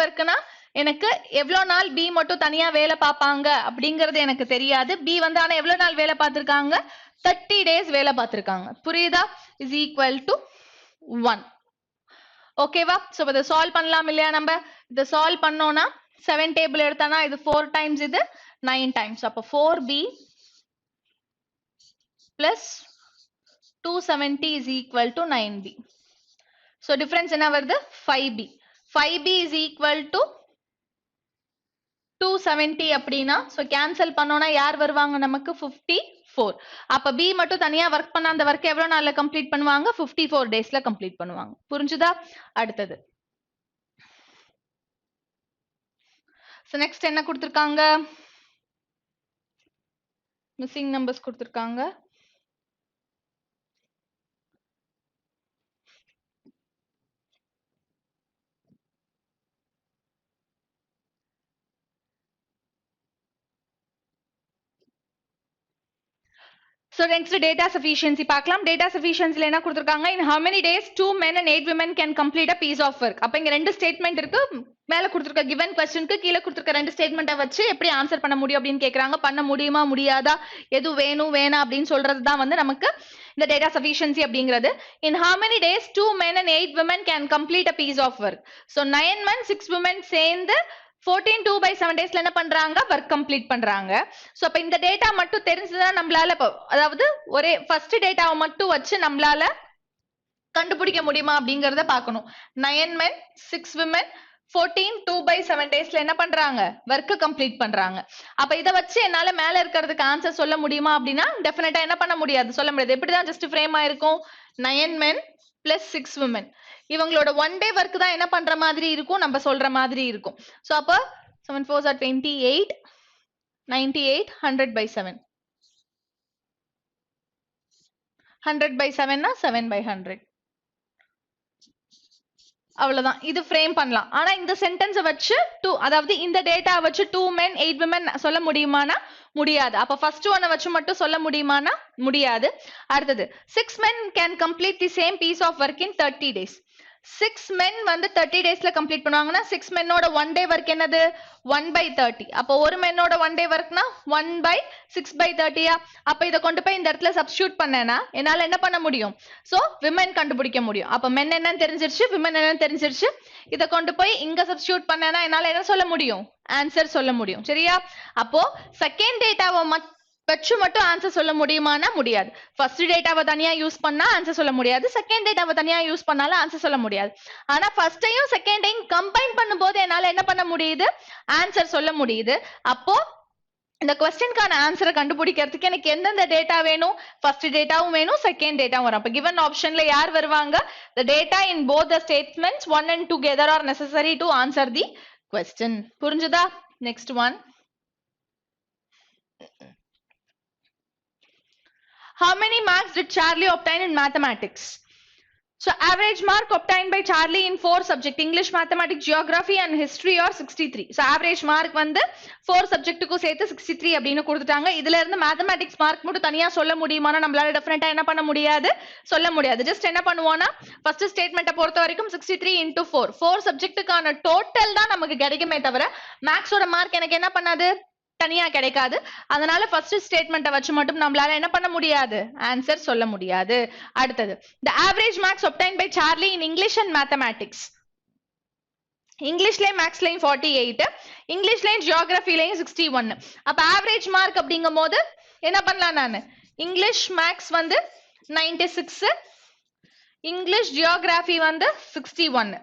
ஒர்க்னா எனக்கு எவ்வளவு நாள் பி மட்டும் தனியா வேலை பார்ப்பாங்க அப்படிங்கறது எனக்கு தெரியாது. பி வந்து ஆனா எவ்வளவு நாள் வேலை பார்த்திருக்காங்க? 30 டேஸ் வேலை பார்த்திருக்காங்க. புரியுதா? Is equal to 1. ஓகேவா? சோ இதை சால்வ் பண்ணலாம் இல்லையா? நம்ம இதை சால்வ் பண்ணோம்னா 7 டேபிள் எடுத்தானா இது 4 டைம்ஸ், இது 9 டைம்ஸ். அப்போ 4b plus 270 is equal to 9b. So difference என்ன வருது? 5b. 5b is equal to 270 அப்படின்னா so cancel பண்ணோம்னா யார் வருவாங்க நமக்கு? 54. அப்ப b மட்டும் தனியா ஒர்க் பண்ண அந்த ஒர்க் எவ்வளவு நாள்ல கம்ப்ளீட் பண்ணுவாங்க? 54 டேஸ்ல கம்ப்ளீட் பண்ணுவாங்க. புரிஞ்சுதா? அடுத்தது so next என்ன கொடுத்திருக்காங்க? மிஸ்ஸிங் நம்பர்ஸ் கொடுத்திருக்காங்க. So next data sufficiency பார்க்கலாம். Data sufficiencyல என்ன கொடுத்திருக்காங்க? In how many days 2 men and 8 women can complete a piece of work? அப்ப இங்க ரெண்டு ஸ்டேட்மெண்ட் இருக்கு. மேல கொடுத்திருக்க given questionக்கு கீழே கொடுத்திருக்க ரெண்டு ஸ்டேட்மெண்ட்டை வச்சு எப்படி ஆன்சர் பண்ண முடியும் அப்படின்னு கேக்குறாங்க. பண்ண முடியுமா முடியாதா, எது வேணும் வேணா அப்படின்னு சொல்றது தான் வந்து நமக்கு இந்த data sufficiency அப்படிங்கிறது. In how many days 2 men and 8 women can complete a piece of work? So 9 men 6 women சேர்ந்து 14 2/7 டேஸ்ல என்ன பண்றாங்க? ஒர்க் கம்ப்ளீட் பண்றாங்க. சோ அப்ப இந்த டேட்டா மட்டும் தெரிஞ்சுதான் நம்மளால அதாவது ஒரே ஃபர்ஸ்ட் டேட்டாவை மட்டும் வச்சு நம்மளால கண்டுபிடிக்க முடியுமா அப்படிங்கறத பார்க்கணும். 9 men 6 women 14 2/7 டேஸ்ல என்ன பண்றாங்க? ஒர்க் கம்ப்ளீட் பண்றாங்க. அப்ப இத வச்சு என்னால மேல இருக்கிறதுக்கு ஆன்சர் சொல்ல முடியுமா அப்படின்னா டெஃபினட்டா என்ன பண்ண முடியாது, சொல்ல முடியாது. எப்படிதான் ஜஸ்ட் ஃப்ரேம் ஆயிருக்கும்? 9 men plus 6 women இவங்களோட ஒன் டே ஒர்க் தான் என்ன பண்ற மாதிரி இருக்கும், நம்ம சொல்ற மாதிரி இருக்கும். சோ அப்ப 7 4s are 28 98 100/7 100/7 னா 7/100 அவ்வளவுதான். இது ஃப்ரேம் பண்ணலாம். ஆனா இந்த சென்டென்ஸ் வச்சு அதாவது இந்த டேட்டா வச்சு 2 men 8 women சொல்ல முடியுமானா முடியாது. அப்ப ஃபர்ஸ்ட் ஒன்ன வச்சு மட்டும் சொல்ல முடியுமானா முடியாது. அடுத்தது 6 men can complete the same piece of work in 30 days. 6 men வந்து 30 டேஸ்ல கம்ப்ளீட் பண்ணுவாங்கன்னா 6 மென்னோட ஒன் டே ஒர்க் என்னது? 1/30. அப்போ ஒரு மென்னோட ஒன் டே ஒர்க்னா 1/6/30. அப்ப இதை கொண்டு போய் இந்த இடத்துல சப்ஸ்டியூட் பண்ணேன்னா என்னால என்ன பண்ண முடியும்? சோ விமன் கண்டுபிடிக்க முடியும். அப்ப மென் என்னன்னு தெரிஞ்சிருச்சு, விமன் என்னன்னு தெரிஞ்சிருச்சு. இதை கொண்டு போய் இங்க சப்ஸ்டியூட் பண்ணேன்னா என்னால என்ன சொல்ல முடியும்? ஆன்சர் சொல்ல முடியும். சரியா? அப்போ செகண்ட் டேட்டாவை வச்சு மட்டும் ஆன்சர் சொல்ல முடியுமானா முடியாது. ஃபர்ஸ்ட் டேட்டாவை தனியா யூஸ் பண்ணா ஆன்சர் சொல்ல முடியாது, செகண்ட் டேட்டாவை தனியா யூஸ் பண்ணாலும் ஆன்சர் சொல்ல முடியாது. ஆனா ஃபர்ஸ்டையும் செகண்டையும் கம்பைன் பண்ணும்போது என்னால என்ன பண்ண முடியுது? ஆன்சர் சொல்ல முடியுது. அப்போ இந்த क्वेश्चनக்கான ஆன்சரை கண்டுபிடிக்கிறதுக்கு எனக்கு எந்தெந்த டேட்டா வேணும்? ஃபர்ஸ்ட் டேட்டாவும் வேணும், செகண்ட் டேட்டாவும் வரும். அப்ப given ஆப்ஷன்ல யார் வருவாங்க? the data in both the statements 1 and together are necessary to answer the question. புரிஞ்சுதா? next one. How many marks did Charlie obtain in mathematics? So average mark obtained by Charlie in 4 subjects: English, Mathematics, Geography and History are 63. So average mark வந்து 4 சப்ஜெக்ட்டுக்கும் சேர்த்து 63 அப்படின்னு கொடுத்துட்டாங்க. இதுல இருந்து mathematics mark மட்டும் தனியா சொல்ல முடியுமானா நம்மளால டெஃபினட்டா என்ன பண்ண முடியாது, சொல்ல முடியாது. ஜஸ்ட் என்ன பண்ணுவோம்னா ஃபர்ஸ்ட் ஸ்டேட்மெண்ட்டை பொறுத்த வரைக்கும் 63 into 4 சப்ஜெக்ட்டுக்கான டோட்டல் தான் நமக்கு கிடைக்குமே தவிர மேக்ஸோட மார்க் எனக்கு என்ன பண்ணாது, தனியா கிடைக்காது. அதனால ஃபர்ஸ்ட் ஸ்டேட்மெண்ட்டை வச்சு மட்டும் நம்மளால என்ன பண்ண முடியாது, ஆன்சர் சொல்ல முடியாது. அடுத்தது the average marks obtained by Charlie in English and Mathematics. இங்கிலீஷ்லயும் மேக்ஸ்லயும் 48, இங்கிலீஷ்லயும் ஜியோகிராஃபிலையும் 61. அப்ப ஆவரேஜ் மார்க் அப்படிங்கும் போது என்ன பண்ணலாம்? நான் இங்கிலீஷ் மேக்ஸ் வந்து 96, இங்கிலீஷ் ஜியோகிராஃபி வந்து 61.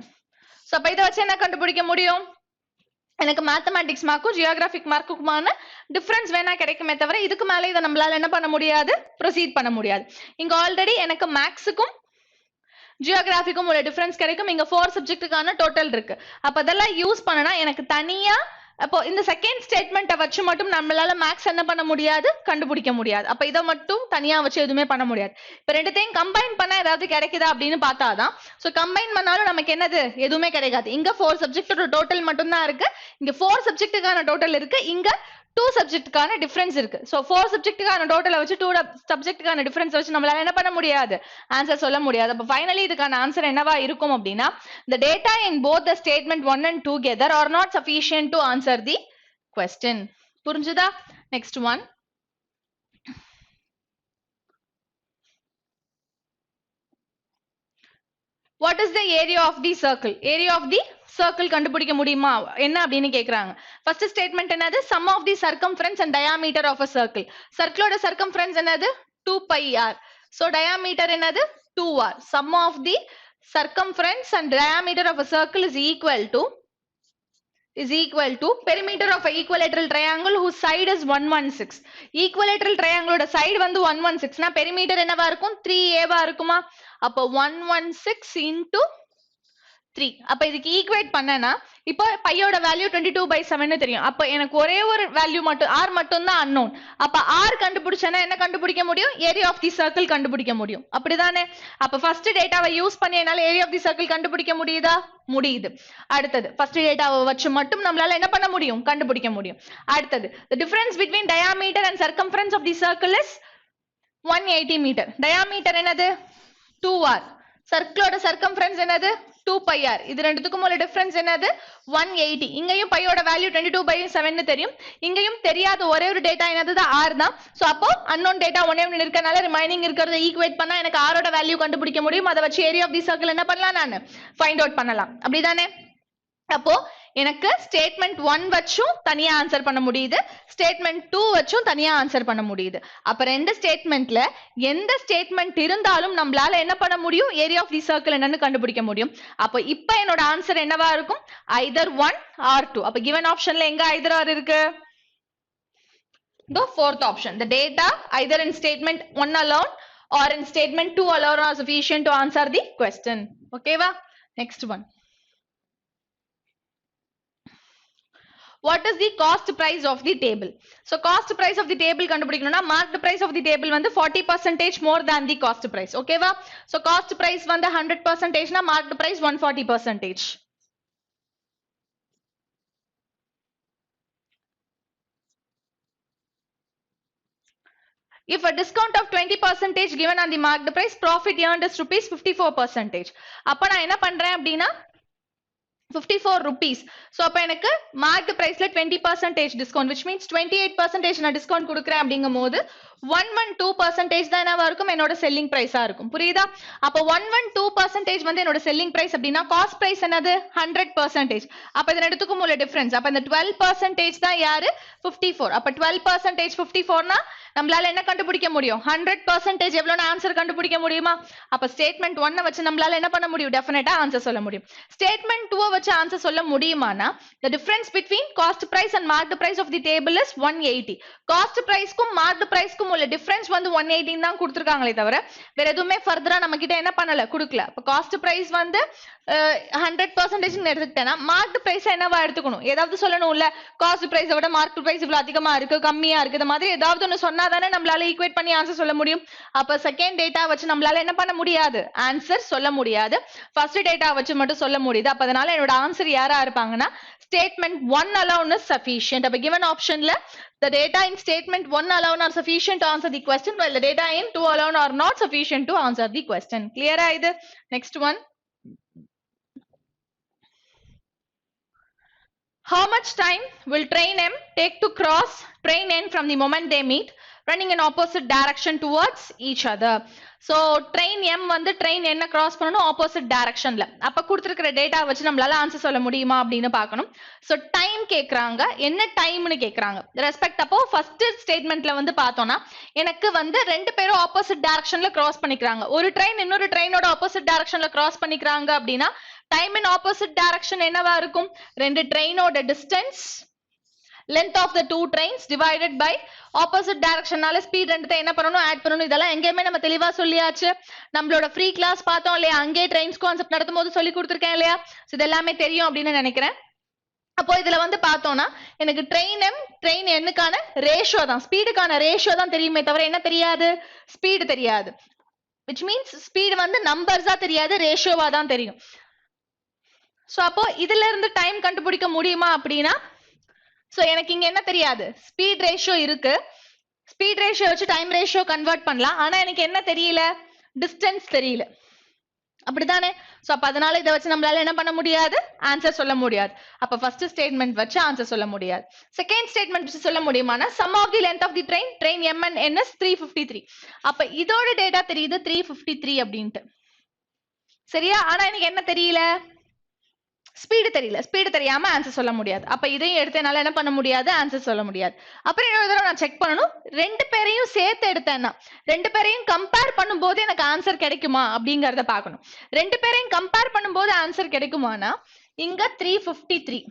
சோ அப்ப இதை வச்சு என்ன கண்டுபிடிக்க முடியும்? எனக்கு மேத்தமேட்டிக்ஸ் மார்க்கும் ஜியோகிராபிக் மார்க்குமான டிஃபரன்ஸ் வேணா கிடைக்குமே தவிர இதுக்கு மேல இதை நம்மளால என்ன பண்ண முடியாது, ப்ரொசீட் பண்ண முடியாது. இங்க ஆல்ரெடி எனக்கு மேக்ஸுக்கும் ஜியோகிராபிக்கும் ஒரு டிஃபரன்ஸ் கிடைக்கும். இங்க 4 சப்ஜெக்ட்டுக்கான டோட்டல் இருக்கு. அப்ப அதெல்லாம் யூஸ் பண்ணனா எனக்கு தனியா அப்போ இந்த செகண்ட் ஸ்டேட்மெண்ட்டை வச்சு மட்டும் நம்மளால மேக்ஸ் என்ன பண்ண முடியாது, கண்டுபிடிக்க முடியாது. அப்ப இதை மட்டும் தனியா வச்சு எதுவுமே பண்ண முடியாது. இப்ப ரெண்டுத்தையும் கம்பைன் பண்ணா ஏதாவது கிடைக்குதா அப்படின்னு பார்த்தாதான். சோ கம்பைன் பண்ணாலும் நமக்கு என்னது, எதுவுமே கிடைக்காது. இங்க 4 சப்ஜெக்டோட டோட்டல் மட்டும் தான் இருக்கு, இங்க 4 சப்ஜெக்ட்டுக்கான டோட்டல் இருக்கு, இங்க 2 சப்ஜெக்ட்டுக்கான டிஃபரன்ஸ் இருக்கு. சோ 4 சப்ஜெக்ட்டுக்கான டோட்டலை வச்சு 2 சப்ஜெக்ட்டுக்கான டிஃபரன்ஸ் வச்சு நம்மளால என்ன பண்ண முடியாது, ஆன்சர் சொல்ல முடியாது. அப்ப ஃபைனலி இதுக்கான ஆன்சர் என்னவா இருக்கும் அப்படின்னா, the data in both the statement 1 and 2 together are not sufficient to answer the question. புரிஞ்சுதா? next one. What is the area of the circle? Area of the circle கண்டுபிடிக்க முடியுமா என்ன அப்படின்னு கேக்குறாங்க. ஃபர்ஸ்ட் ஸ்டேட்மெண்ட் என்னது, sum of the circumference and diameter of a circle. சர்க்கிளோட circumference என்னது 2 pi r. so diameter என்னது 2r. sum of the circumference and diameter of a circle is equal to perimeter of a equilateral triangle whose side is 116. equilateral triangle ஓட side வந்து 116 னா perimeter என்னவா இருக்கும் 3a வா இருக்குமா? அப்ப 116 into 3. அப்ப இதுக்கு ஈக்குவேட் பண்ணனா இப்போ பையோட வேல்யூ 22/7 தெரியும். அப்ப எனக்கு ஒரே ஒரு வேல்யூ மட்டும் r மட்டும் தான் unknown. அப்ப r கண்டுபிடிச்சனா என்ன கண்டுபிடிக்க முடியும், ஏரியா ஆஃப் தி சர்க்கிள் கண்டுபிடிக்க முடியும். அப்படிதானே? அப்ப ஃபர்ஸ்ட் டேட்டாவை யூஸ் பண்ணி என்னால ஏரியா ஆஃப் தி சர்க்கிள் கண்டுபிடிக்க முடியுதா? முடியுது. அடுத்தது ஃபர்ஸ்ட் டேட்டாவை வச்சு மட்டும் நம்மளால என்ன பண்ண முடியும், கண்டுபிடிக்க முடியும். அடுத்தது the difference between diameter and circumference of the circle is 180 meter. diameter என்னது 2r. சர்க்கிளோட circumference என்னது 2 pi r. இது ரெண்டுத்துக்கும் உள்ள டிஃபரன்ஸ் என்னது 180. இங்கேயும் பையோட வேல்யூ 22/7 தெரியும், இங்கேயும் தெரியாத ஒரே ஒரு டேட்டா என்னது r தான். சோ அப்போ unknown டேட்டா ஒண்ணே ஒண்ணு இருக்கனால ரிமைனிங் இருக்கிறத ஈக்குவேட் பண்ணா எனக்கு r ஓட வேல்யூ கண்டுபிடிக்க முடியும். அத வச்சு ஏரியா ஆஃப் தி சர்க்கிள் என்ன பண்ணலாம், நான் ஃபைண்ட் அவுட் பண்ணலாம். அப்படிதானே? அப்போ எனக்கு ஸ்டேட்மெண்ட் 1 வச்சும் தனியா ஆன்சர் பண்ண முடியுது, ஸ்டேட்மெண்ட் 2 வச்சும் தனியா ஆன்சர் பண்ண முடியுது. அப்ப ரெண்டு ஸ்டேட்மெண்ட்ல எந்த ஸ்டேட்மெண்ட் இருந்தாலும் நம்மளால என்ன பண்ண முடியும், ஏரியா ஆஃப் தி சர்க்கிள் என்னன்னு கண்டுபிடிக்க முடியும். அப்ப இப்ப என்னோட ஆன்சர் என்னவா இருக்கும், either 1 or 2. அப்ப given ஆப்ஷன்ல எங்க either or இருக்கு, the fourth option. the data either in statement 1 alone or in statement 2 alone are sufficient to answer the question. okay va? next one. What is the cost price of the table? So cost price of the table கண்டுபிடிக்கணும்னா marked price of the table வந்து 40% more than the cost price. okay வா? So cost price வந்து 100% னா marked price 140%. If a discount of 20% given on the marked price, profit earned is rupees 54%. அப்ப நான் என்ன பண்றேன் அப்படின்னா 54 rupees. so அப்ப எனக்கு marked priceல 20% discount, which means 28% நான் discount கொடுக்கிறேன் அப்படிங்கும்போது 112% தான் என்னவா இருக்கும், என்னோட selling price ஆ இருக்கும். புரியுதா? அப்ப 112% வந்து என்னோட selling price அப்படின்னா cost price என்னது 100%. அப்ப இது ரெண்டுத்துக்கும் உள்ள டிஃபரன்ஸ். அப்ப இந்த 12% தான் யாரு 54. அப்ப 12% 54 னா நம்மளால என்ன கண்டுபிடிக்க முடியும், 100% எவ்வளவு ஆன்சர் கண்டுபிடிக்க முடியுமா? அப்ப ஸ்டேட்மெண்ட் 1 வச்சு நம்மளால என்ன பண்ண முடியும், டெஃபினட்டா ஆன்சர் சொல்ல முடியும். ஸ்டேட்மெண்ட் 2 வச்சு ஆன்சர் சொல்ல முடியுமானா the difference between cost price and marked price of the table is 180. cost price க்கும் marked price க்கும் உள்ள டிஃபரன்ஸ் வந்து 180 தான் கொடுத்திருக்காங்களே தவிர வேற எதுவுமே ஃபர்தரா நம்ம கிட்ட என்ன பண்ணல, கொடுக்கல. அப்ப cost price வந்து 100% எடுத்துக்கிட்டேன்னா marked price என்னவா எடுத்துக்கணும், ஏதாவது சொல்லணும்ல, cost price விட marked price இவ்வளவு அதிகமா இருக்கு, கம்மியா இருக்கு, இந்த மாதிரி ஏதாவது ஒன்னு சொன்னா தானே நம்மளால ஈக்குவேட் பண்ணி ஆன்சர் சொல்ல முடியும். அப்ப செகண்ட் டேட்டா வச்சு நம்மளால என்ன பண்ண முடியாது, ஆன்சர் சொல்ல முடியாது. ஃபர்ஸ்ட் டேட்டா வச்சு மட்டும் சொல்ல முடியுது. அப்ப அதனால என்னோட ஆன்சர் யாரா இருப்பாங்கன்னா statement 1 alone is sufficient. அப்ப given optionல the data in statement 1 alone are sufficient to answer the question, while the data in 2 alone are not sufficient to answer the question. clear ஆ இது? next one. How much time will train M take to cross train N from the moment they meet, running in opposite direction towards each other? So train M வந்து train N cross பண்ணனும் opposite directionல. அப்ப கொடுத்திருக்கிற data வச்சு நம்மளால answer சொல்ல முடியுமா அப்படின்னு பார்க்கணும். So time கேக்குறாங்க, என்ன டைம்னு கேக்குறாங்க. ரெஸ்பெக்ட் அப்போ ஃபர்ஸ்ட் ஸ்டேட்மெண்ட்ல வந்து பார்த்தோம்னா எனக்கு வந்து ரெண்டு பேரும் ஆப்போசிட் டைரக்ஷன்ல கிராஸ் பண்ணிக்கிறாங்க. ஒரு ட்ரெயின் இன்னொரு ட்ரெயினோட ஆப்போசிட் டைரக்ஷன்ல கிராஸ் பண்ணிக்கிறாங்க அப்படின்னா டைம் இன் ஆப்போசிட் டைரக்ஷன் என்னவா இருக்கும், ரெண்டு ட்ரெயினோட distance length of the two trains divided by opposite directionனால ஸ்பீட் ரெண்டுத்தை என்ன பண்ணனும், ஆட் பண்ணனும். இதெல்லாம் எங்கேயுமே நம்ம தெளிவா சொல்லியாச்சு. நம்மளோட ஃப்ரீ கிளாஸ் பார்த்தோம் இல்லையா, அங்கே ட்ரெயின்ஸ் கான்செப்ட் நடத்தும்போது சொல்லி கொடுத்திருக்கேன் இல்லையா. இது எல்லாமே தெரியும் அப்படின்னு நினைக்கிறேன். அப்போ இதுல வந்து பார்த்தோம்னா எனக்கு ட்ரெயின் என்னுக்கான ரேஷியோ தான், ஸ்பீடுக்கான ரேஷியோ தான் தெரியுமே தவிர என்ன தெரியாது, ஸ்பீடு தெரியாது. which means ஸ்பீடு வந்து நம்பர்ஸா தெரியாது, ரேஷியோவா தான் தெரியும். சோ அப்போ இதுல இருந்து டைம் கண்டுபிடிக்க முடியுமா அப்படின்னா, சோ எனக்கு இங்க என்ன தெரியாது, ஸ்பீட் ரேஷியோ இருக்கு, ஸ்பீட் ரேஷியோ வச்சு டைம் ரேஷியோ கன்வெர்ட் பண்ணலாம். ஆனா எனக்கு என்ன தெரியல, டிஸ்டன்ஸ் தெரியல, அப்படிதானே? சோ அப்ப அதனால இதை வச்சு நம்மளால என்ன பண்ண முடியாது, ஆன்சர் சொல்ல முடியாது. அப்ப ஃபர்ஸ்ட் ஸ்டேட்மெண்ட் வச்சு ஆன்சர் சொல்ல முடியாது. செகண்ட் ஸ்டேட்மெண்ட் வச்சு சொல்ல முடியுமானா, sum of the length of the train MN is 353. அப்ப இதோட டேட்டா தெரியுது 353 அப்படின்ட்டு, சரியா? ஆனா எனக்கு என்ன தெரியல, ஸ்பீடு தெரியல. ஸ்பீடு தெரியாம ஆன்சர் சொல்ல முடியாது. அப்ப இதையும் எடுத்து என்னால என்ன பண்ண முடியாது, ஆன்சர் சொல்ல முடியாது. அப்புறம் இன்னொரு தடவை நான் செக் பண்ணணும், ரெண்டு பேரையும் சேர்த்து எடுத்தேன்னா, ரெண்டு பேரையும் கம்பேர் பண்ணும்போது எனக்கு ஆன்சர் கிடைக்குமா அப்படிங்கறத பார்க்கணும். ரெண்டு பேரையும் கம்பேர் பண்ணும்போது ஆன்சர் கிடைக்குமானா, இங்க 353,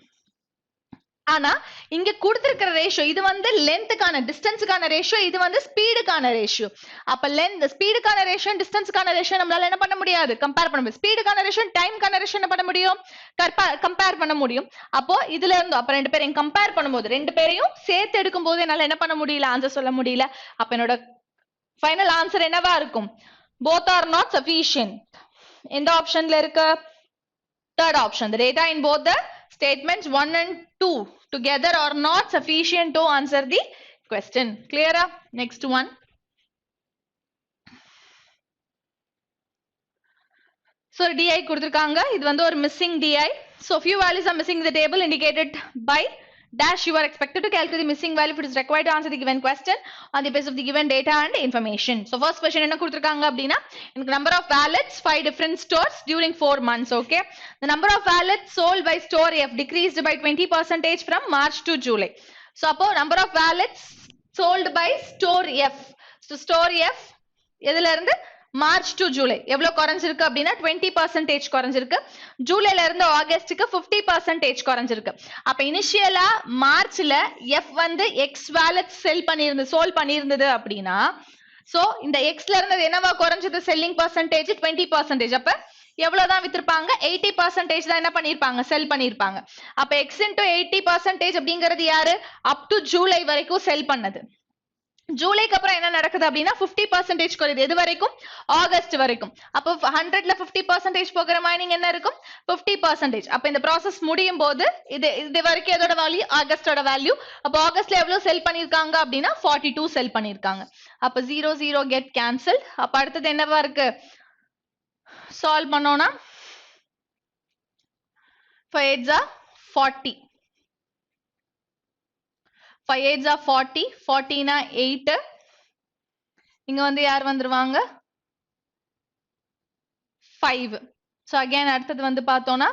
ஆனா இங்க கொடுத்திருக்கிற ரேஷியோ இது வந்து லென்த்துக்கான டிஸ்டன்ஸுக்கான ரேஷியோ, இது வந்து ஸ்பீடுக்கான ரேஷியோ. அப்ப லென்த் ஸ்பீடுக்கான ரேஷியோ டிஸ்டன்ஸுக்கான ரேஷியோ நம்மளால என்ன பண்ண முடியாது, கம்பேர் பண்ண முடியும். ஸ்பீடுக்கான ரேஷியோ டைம்க்கான ரேஷியோ என்ன பண்ண முடியும், கம்பேர் பண்ண முடியும். அப்போ இதுல இருந்து அப்ப ரெண்டு பேரையும் கம்பேர் பண்ணும்போது, ரெண்டு பேரையும் சேர்த்து எடுக்கும் போது என்னால என்ன பண்ண முடியல, ஆன்சர் சொல்ல முடியல. அப்ப என்னோட ஃபைனல் ஆன்சர் என்னவா இருக்கும், both are not sufficient. எந்த ஆப்ஷன்ல இருக்கு, third option. The data in both the statements 1 and 2 together are not sufficient to answer the question. Clear? Next one. So DI கொடுத்திருக்காங்க, இது வந்து ஒரு missing DI. So few values are missing in the table indicated by dash. You are expected to calculate the missing value if it is required to answer the given question on the basis of the given data and information. So first question என்ன கொடுத்திருக்காங்க அப்படின்னா, எனக்கு number of wallets 5 different stores during 4 months. Okay, the number of wallets sold by store F decreased by 20% from March to July. So அப்போ number of wallets sold by store F. So store F எதுல இருந்து March to July எவ்வளவு குறைஞ்சிருக்கு அப்படின்னா 20% குறைஞ்சிருக்கு. ஜூலைல இருந்து ஆகஸ்டுக்கு 50% குறைஞ்சிருக்கு. அப்ப இனிஷியலா மார்ச்ல எஃப் வந்து எக்ஸ் வேலட் சோல் பண்ணியிருந்தது அப்படின்னா, சோ இந்த எக்ஸ்ல இருந்து என்னவா குறைஞ்சது, செல்லிங் பர்சன்டேஜ் 20%. அப்ப எவ்வளவுதான் வித்திருப்பாங்க, 80% தான் என்ன பண்ணிருப்பாங்க, செல் பண்ணிருப்பாங்க. அப்ப எக்ஸ் இன்டூ 80% அப்படிங்கிறது யாரு, அப் டு ஜூலை வரைக்கும் செல் பண்ணது. ஜூலைக்கு அப்புறம் என்ன நடக்குது அப்படின்னா 50% குறையுது, எது வரைக்கும், ஆகஸ்ட் வரைக்கும். அப்போ 100ல 50% போகிற மைனிங் என்ன இருக்கும், 50%. அப்ப இந்த ப்ராசஸ் முடியும் போது இது வரைக்கும் எதோட வேல்யூ, ஆகஸ்டோட வேல்யூ. அப்ப ஆகஸ்ட்ல எவ்வளவு செல் பண்ணிருக்காங்க அப்படின்னா 42 செல் பண்ணிருக்காங்க. அப்ப 0 0 கெட் கேன்சல். அப்ப அடுத்தது என்னவா இருக்கு, சால்வ் பண்ணோம்னா 5 8s are 40, 5 8s are 40, 40 னா 8, இங்க வந்து யார் வந்துருவாங்க 5. சோ அகைன் அடுத்தது வந்து பார்த்தோம்னா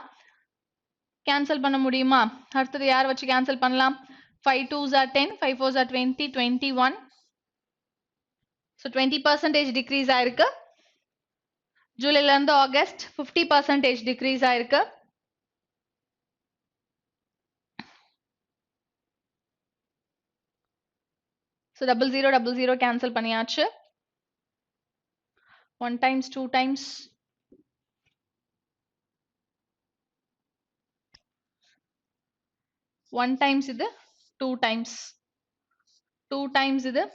கேன்சல் பண்ண முடியுமா, அடுத்தது யார் வச்சு கேன்சல் பண்ணலாம், 5 2s are 10, 5 4s are 20, 21. So 20% degrees ஆயிருக்கு. ஜூலைல இருந்து ஆகஸ்ட் 50% டிக்ரீஸ் ஆயிருக்கு. So 00 00 cancel பண்ணியாச்சு. 1 times 2 times 1 times இது 2 times 2 times இது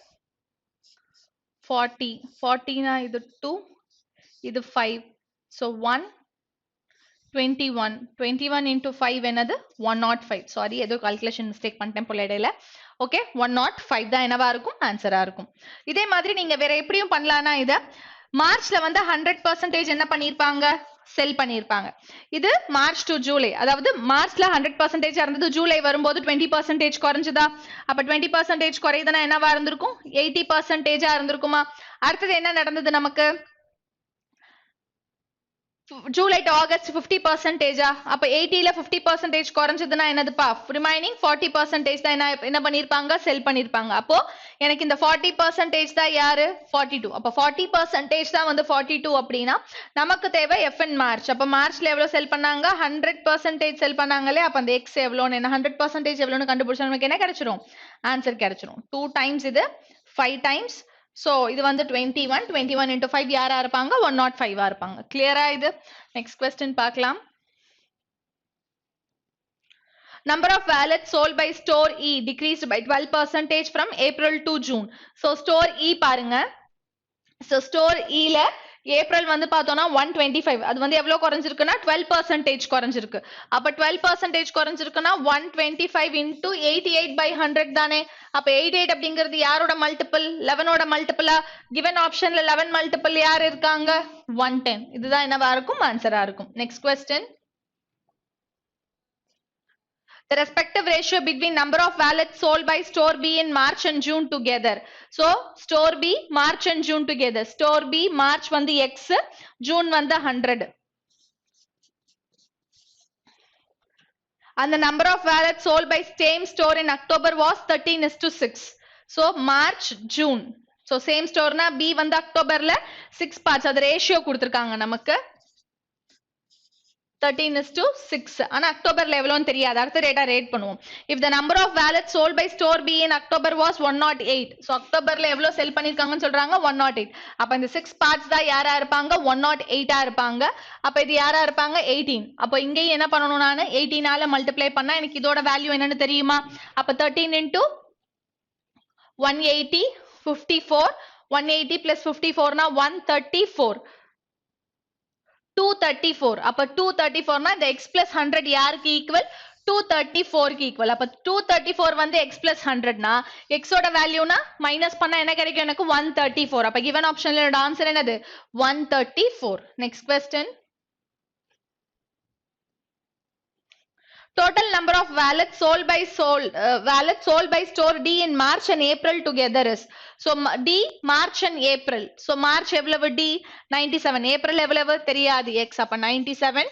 40 40 னா இது 2 இது 5. So 1 21 21 into 5 என்னது 105. சாரி, ஏதோ கால்குலேஷன் மிஸ்டேக் பண்ணிட்டேன் போல இடையில. ஓகே, 105 தான் என்னவா இருக்கும், ஆன்சரா இருக்கும். இதே மாதிரி நீங்க வேற எப்படியும் பண்ணலாம்னா, இத மார்ச்ல வந்து 100% என்ன பண்ணிருப்பாங்க, செல் பண்ணிருப்பாங்க. இது மார்ச் டு ஜூலை, அதாவது மார்ச்ல 100% இருந்தது, ஜூலை வரும்போது 20% குறைஞ்சதா. அப்ப 20% குறையுதுன்னா என்னவா இருந்திருக்கும், 80% இருந்திருக்குமா. அடுத்தது என்ன நடந்தது நமக்கு, ஜூலை டு ஆகஸ்ட் 50%. அப்ப 80ல 50% குறைஞ்சதுன்னா என்னதுப்பா, ரிமைனிங் 40% தான் என்ன பண்ணிருப்பாங்க, செல் பண்ணிருப்பாங்க. அப்போ எனக்கு இந்த 40% தான் யாரு, 42. அப்ப 40% தான் வந்து 42 அப்படின்னா நமக்கு தேவை எஃப் இன் மார்ச். அப்ப மார்ச்ல எவ்வளவு செல் பண்ணாங்க, 100% செல் பண்ணாங்களே. அப்ப அந்த எக்ஸ் எவ்வளோன்னு, என்ன 100% எவ்வளோன்னு கண்டுபிடிச்சா நமக்கு என்ன கிடைச்சிரும், ஆன்சர் கிடைச்சிரும். 2 times இது 5 times. So இது வந்து 21 21 into 5 யாரா இருப்பாங்க, 105 இருப்பாங்க. கிளியரா இது. நெக்ஸ்ட் क्वेश्चन பார்க்கலாம். Number of wallets sold by store E decreased by 12% from April to June. So store E பாருங்க. So store E ல ஏப்ரல் வந்து பார்த்தோம்னா 125 அது வந்து எவ்வளவு குறைஞ்சிருக்குன்னா 12% குறைஞ்சிருக்கு. அப்ப 12% குறைஞ்சிருக்குன்னா 125 into 88 by 100 தானே. அப்ப 88 அப்படிங்கிறது யாரோட மல்டிபிள் 11ஓட மல்டிபிளா. given ஆப்ஷன்ல 11 மல்டிபிள் யார் இருக்காங்க 110. இதுதான் என்னவா இருக்கும் ஆன்சரா இருக்கும். Next question. The respective ratio between number of wallets sold by store B in March and June together. So store B March and June together. Store B March வந்து X, June வந்து 100. And the number of wallets sold by same store in October was 13:6. So March, June. So same store na B வந்து அக்டோபர்ல 6 parts. அது ratio கொடுத்திருக்காங்க நமக்கு. 13:6. ஆனா அக்டோபர்ல எவ்வளவுன்னு தெரியாது. அடுத்த டேட்டா ரேட் பண்ணுவோம். If the number of wallets sold by store B in October was 108. So அக்டோபர்ல எவ்வளவு செல் பண்ணிருக்காங்கன்னு சொல்றாங்க 108. அப்ப இந்த 6 parts தான் யாரா இருப்பாங்க 108 இருப்பாங்க. அப்ப இது யாரா இருப்பாங்க 18. அப்ப இங்கேயும் என்ன பண்ணணும் நானு 18 ஆல மல்டிப்ளை பண்ணா எனக்கு இதோட வேல்யூ என்னன்னு தெரியுமா? அப்ப 13 into 180 54. 180 plus 54 னா 134. 234. அப்ப 234 னா இந்த x plus 100 யாருக்கு ஈக்குவல் 234 க்கு ஈக்குவல். அப்ப 234 வந்து x plus 100 னா x ஓட வேல்யூனா மைனஸ் பண்ணா என்ன கிடைக்கும் எனக்கு 134. அப்ப given ஆப்ஷன்ல என்னோட ஆன்சர் என்னது 134. Next question. Total number of wallets sold by store D in March and April together is. So D March and April. So March எவ்வளவு D 97. April எவ்வளவு தெரியாது x. அப்ப 97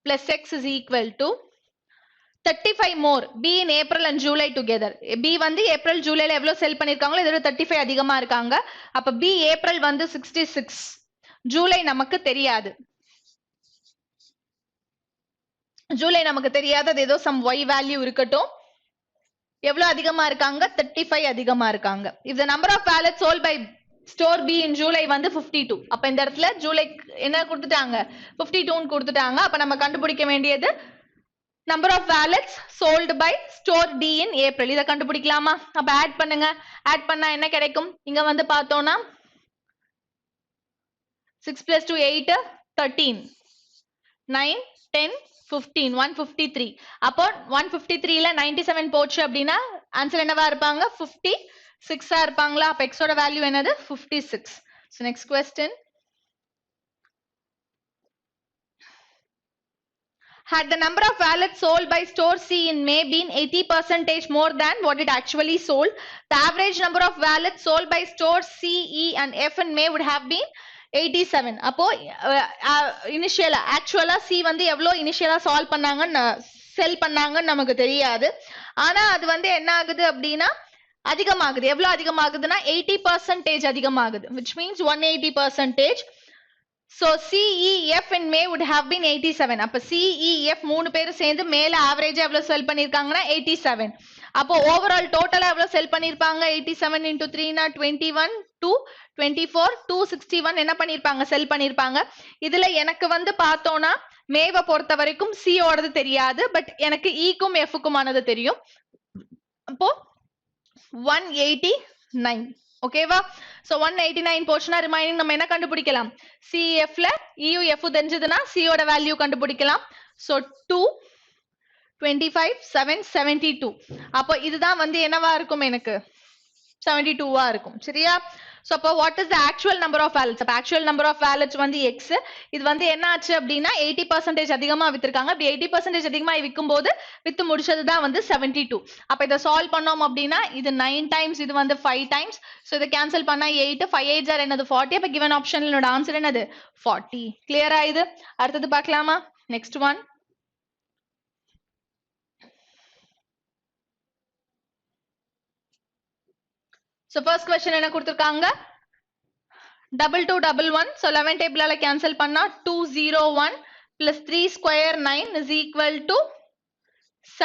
plus x is equal to 35 more. B in April and July together. B வந்து April ஜூலைல எவ்வளவு செல் பண்ணிருக்காங்களோ இதோட 35 அதிகமா இருக்காங்க. அப்ப B ஏப்ரல் வந்து 66. ஜூலை நமக்கு தெரியாது. ஜூலை நமக்கு தெரியாதது ஏதோ சம் y வேல்யூ இருக்கட்டும். எவ்வளவு அதிகமா இருக்காங்க 35 அதிகமா இருக்காங்க. If the number of wallets sold by store B in July வந்து 52. அப்ப இந்த இடத்துல ஜூலை என்ன கொடுத்துட்டாங்க 52 ன்னு கொடுத்துட்டாங்க. அப்ப நம்ம கண்டுபிடிக்க வேண்டியது number of wallets sold by store D in April. இத கண்டுபிடிக்கலாமா? அப்ப ஆட் பண்ணுங்க. ஆட் பண்ணா என்ன கிடைக்கும்? இங்க வந்து பார்த்தோம்னா 6 plus 2 8 13 9 10 15 153. அப்போ 153 ல 97 போச்சு அப்படின்னா ஆன்சர் என்னவா இருப்பாங்க 56 இருப்பாங்களா? அப்ப x ஓட வேல்யூ என்னது 56. So next question. Had the number of wallets sold by store C in May been 80% more than what it actually sold, the average number of wallets sold by store C, E and F in May would have been 87. அப்போ இனிஷியலா ஆக்சுவலா C வந்து எவ்வளவு இனிஷியலா solve பண்ணாங்கன்னு செல் பண்ணாங்கன்னு நமக்கு தெரியாது. ஆனா அது வந்து என்ன ஆகுது அப்படின்னா அதிகமாகுது. எவ்வளவு அதிகமாகுதுன்னா 80% அதிகமாகுது. which means 180%. So CEF in May would have been 87. அப்ப CEF மூணு பேரும் சேர்ந்து மேல ஆவரேஜ் எவ்வளவு செல் பண்ணிருக்காங்கன்னா 87. அப்போ ஓவரால் டோட்டலா எவ்வளவு செல் பண்ணிருப்பாங்க 87 into 3 னா 21 2 24 261 என்ன பண்ணிருப்பாங்க செல் பண்ணிருப்பாங்க. இதுல எனக்கு வந்து பார்த்தோம்னா மேவை பொறுத்த வரைக்கும் C ஓடது தெரியாது. பட் எனக்கு ஈக்கும் எஃப்க்குமானது தெரியும். அப்போ 189. ஓகேவா? சோ 189 போச்சுனா ரிமைனிங் நம்ம என்ன கண்டுபிடிக்கலாம் CF ல EU F தெரிஞ்சதுனா C ஓட வேல்யூ கண்டுபிடிக்கலாம். சோ 2 25 7 72. அப்போ இதுதான் வந்து என்னவா இருக்கும் எனக்கு 72 இருக்கும். சரியா? So அப்போ what is the actual number of wallets? அப்ப actual number of wallets வந்து x. இது வந்து என்ன ஆச்சு அப்படின்னா 80% அதிகமா வித்திருக்காங்க. அப்படி 80% அதிகமா விக்கும்போது வித்து முடிச்சதுதான் வந்து 72. அப்ப இத சால்வ் பண்ணோம் அப்படின்னா இது 9 times இது வந்து 5 times. So இத கேன்சல் பண்ணா 8 5 8 are என்னது 40. அப்ப given optionல என்னோட ஆன்சர் என்னது 40. கிளியரா இது? அடுத்தது பார்க்கலாமா? Next one. So first question என்ன கொடுத்திருக்காங்க 2211. So 11 டேபிளால கேன்சல் பண்ணா 201 plus 3 square 9 is equal to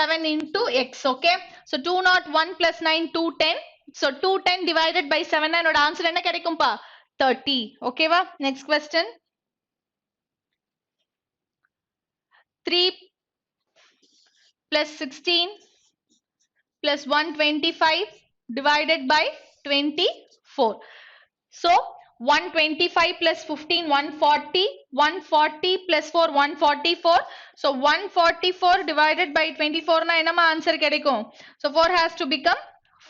7 into x. Okay. So 201 plus 9 210. So 210 divided by 7 என்னோட ஆன்சர் என்ன கிடைக்கும்பா 30. ஓகேவா? Next question. 3 plus 16 plus 125 divided by 24. So 125 plus 15, 140, 140 plus 4, 144. So 144 divided by 24 na enama answer கிடைக்கும். So 4 has to become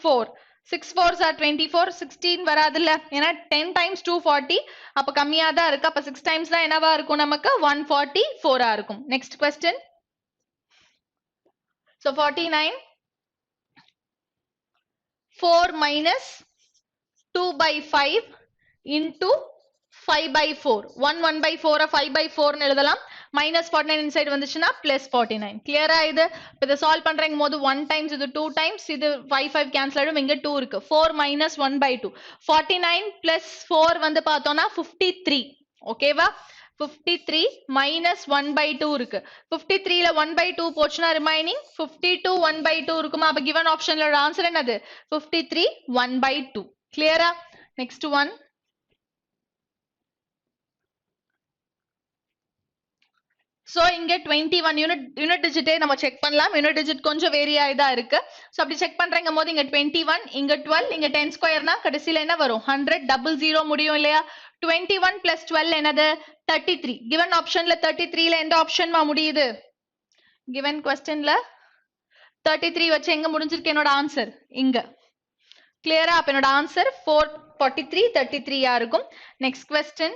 4. 6 4s are 24, 16 வராதுல்ல ஏன்னா 10 times 240 அப்ப கம்மியா தான் இருக்கு அப்ப 6 times தான் என்னவா இருக்கும் நமக்கு 144 ஆ இருக்கும். Next question. So 49 4 minus 2 by 5 into 5 by 4. 1 by 4 5 by 4 எழுதலாம். minus 49 inside வந்துச்சுன்னா plus 49. clear இது இதை solve பண்றங்க போது 1 times இது 2 times இது 5 cancel ஆயிடும் இங்க 2 இருக்கு 4 minus 1 by 2 49 plus 4 வந்து பார்த்தோம்னா 53 ஓகேவா 53 minus 1 by 2 இருக்கு 53 ல 1 by 2 போச்சுன்னா remaining 52 1 by 2 இருக்குமா அப்ப given optionல answer என்னது 53 1 by 2 clear next one. So இங்க 21 யூனிட் டிஜிட்டே நம்ம செக் பண்ணலாம் யூனிட் டிஜிட் கொஞ்சம் வேரி ஆயிதா இருக்கு சோ அப்படி செக் பண்றங்க போது இங்க 21 இங்க 12 இங்க 10 ஸ்கொயர்னா கடைசில என்ன வரும் 100 டபுள் 0 முடியும் இல்லையா 21 plus 12 என்னது 33 given optionல 33 ல எந்த ஆப்ஷன் முடியுது given questionல 33 வச்சு எங்க முடிஞ்சிருக்கு என்னோட ஆன்சர் இங்க கிளியரா அப்ப என்னோட ஆன்சர் 443 33 ஆ இருக்கும் நெக்ஸ்ட் क्वेश्चन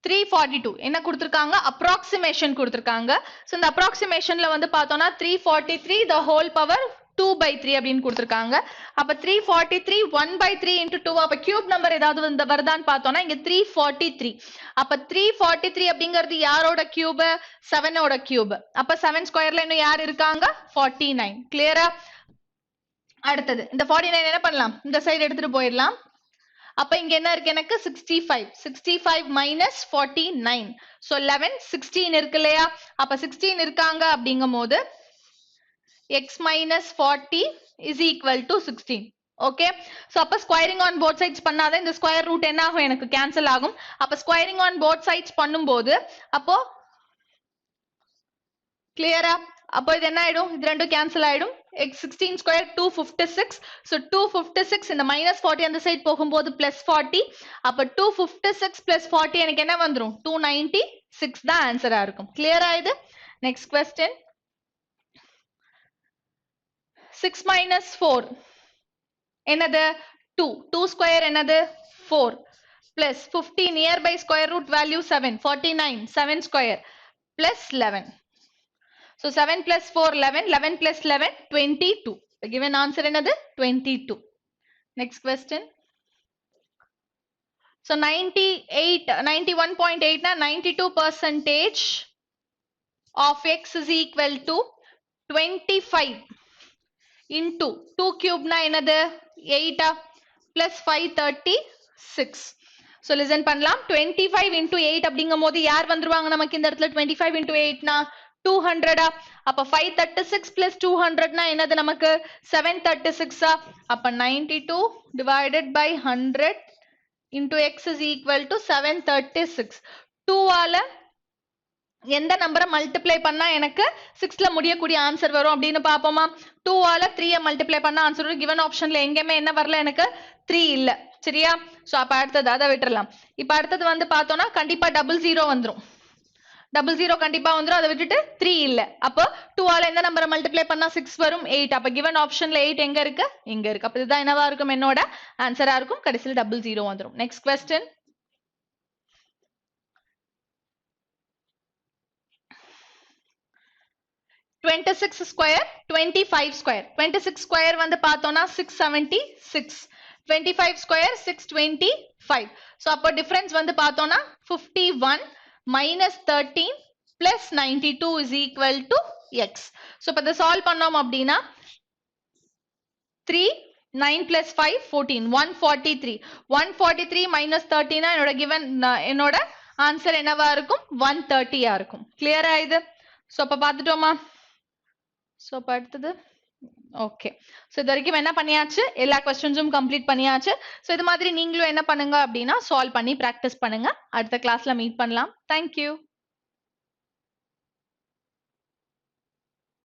342 என்ன கொடுத்திருக்காங்க approximation கொடுத்திருக்காங்க சோ இந்த approximationல வந்து பார்த்தோம்னா 343 the whole power 2 by 3 அப்படினு கொடுத்திருக்காங்க அப்ப 343 1 by 3 into 2 அப்ப கியூப் நம்பர் ஏதாவது வந்து வருதான்னு பார்த்தோம்னா இங்க 343 அப்ப 343 அப்படிங்கிறது யாரோட கியூப் 7 ஓட கியூப் அப்ப 7 ஸ்கொயர்ல இன்னும் யார் இருக்காங்க 49 கிளியரா அடுத்தது இந்த 49 என்ன பண்ணலாம் இந்த சைடு எடுத்துட்டு போயிடலாம் அப்ப இங்க என்ன இருக்கு எனக்கு 65 minus 49 so 11 16 இருக்கு இல்லையா அப்ப 16 இருக்காங்க அப்படிங்கும்போது x minus 40 is equal to 16 okay so அப்ப squaring on both sides பண்ணாத இந்த square root என்ன ஆகும் எனக்கு cancel ஆகும் அப்ப squaring on both sides பண்ணும்போது அப்போ clear அப்போ இது என்ன ஆயிடும் இது ரெண்டும் cancel ஆயிடும் x 16 square 256 so 256 இந்த minus 40 அந்த சைடு போகும்போது plus 40 அப்ப 256 plus 40 எனக்கு என்ன வந்துரும் 296 தான் ஆன்சரா இருக்கும் clear இது next question 6 minus 4 என்னது 2 square என்னது 4 plus 50 nearby square root value 7 49 7 square plus 11 so 7 plus 4 11 11 plus 11 22 the given answer another 22 next question so 91.8 na 92% of x is equal to 25 into 2 cube na another 8 plus 536 so listen பண்ணலாம் 25 into 8 அப்படிங்கும்போது யார் வந்துருவாங்க நமக்கு இந்த இடத்துல 25 into 8 na 200 அப்ப 536 plus 200 na என்னது நமக்கு 736 அப்ப 92 divided by 100 into x is equal to 736 2 ஆல எந்த நம்பரை மல்டிப்ளை பண்ணா எனக்கு 6ல முடியக்கூடிய ஆன்சர் வரும் அப்படின்னு பாப்போமா 2 ஆல 3 மல்டிப்ளை பண்ணா ஆன்சர் வரும் given ஆப்ஷன்ல எங்கேயுமே என்ன வரல எனக்கு 3 இல்ல சரியா சோ அப்ப அடுத்தது அத விட்டுறலாம் இப்ப அடுத்தது வந்து பார்த்தோம்னா கண்டிப்பா 00 வந்துரும் 00 கண்டிப்பா வந்துரும் அத விட்டுட்டு 3 இல்ல அப்ப 2 ஆல எந்த நம்பரை மல்டிப்ளை பண்ணா 6 வரும் 8 அப்ப given ஆப்ஷன்ல 8 எங்க இருக்கு இங்க இருக்கு அப்ப இதுதான் என்னவா இருக்கும் என்னோட ஆன்சரா இருக்கும் கடைசில 00 வந்துரும் next question 26 square 25 square 26 square வந்து பார்த்தோம்னா 676 25 square 625 so அப்ப டிஃபரன்ஸ் வந்து பார்த்தோம்னா 51 minus 13 plus 92 is equal to x so இப்ப இத சால்வ் பண்ணோம் அப்படினா 3 9 plus 5 14 143 143 minus 13 னா என்னோட given என்னோட ஆன்சர் என்னவா இருக்கும் 130 ஆ இருக்கும் கிளியரா இது சோ அப்ப பாத்துட்டோமா சோ அப்ப அடுத்தது ஓகே சோ இது வரைக்கும் என்ன பண்ணியாச்சு எல்லா क्वेश्चंसும் கம்ப்ளீட் பண்ணியாச்சு சோ இது மாதிரி நீங்களும் என்ன பண்ணுங்க அப்படினா சால்வ் பண்ணி பிராக்டீஸ் பண்ணுங்க அடுத்த கிளாஸ்ல மீட் பண்ணலாம் thank you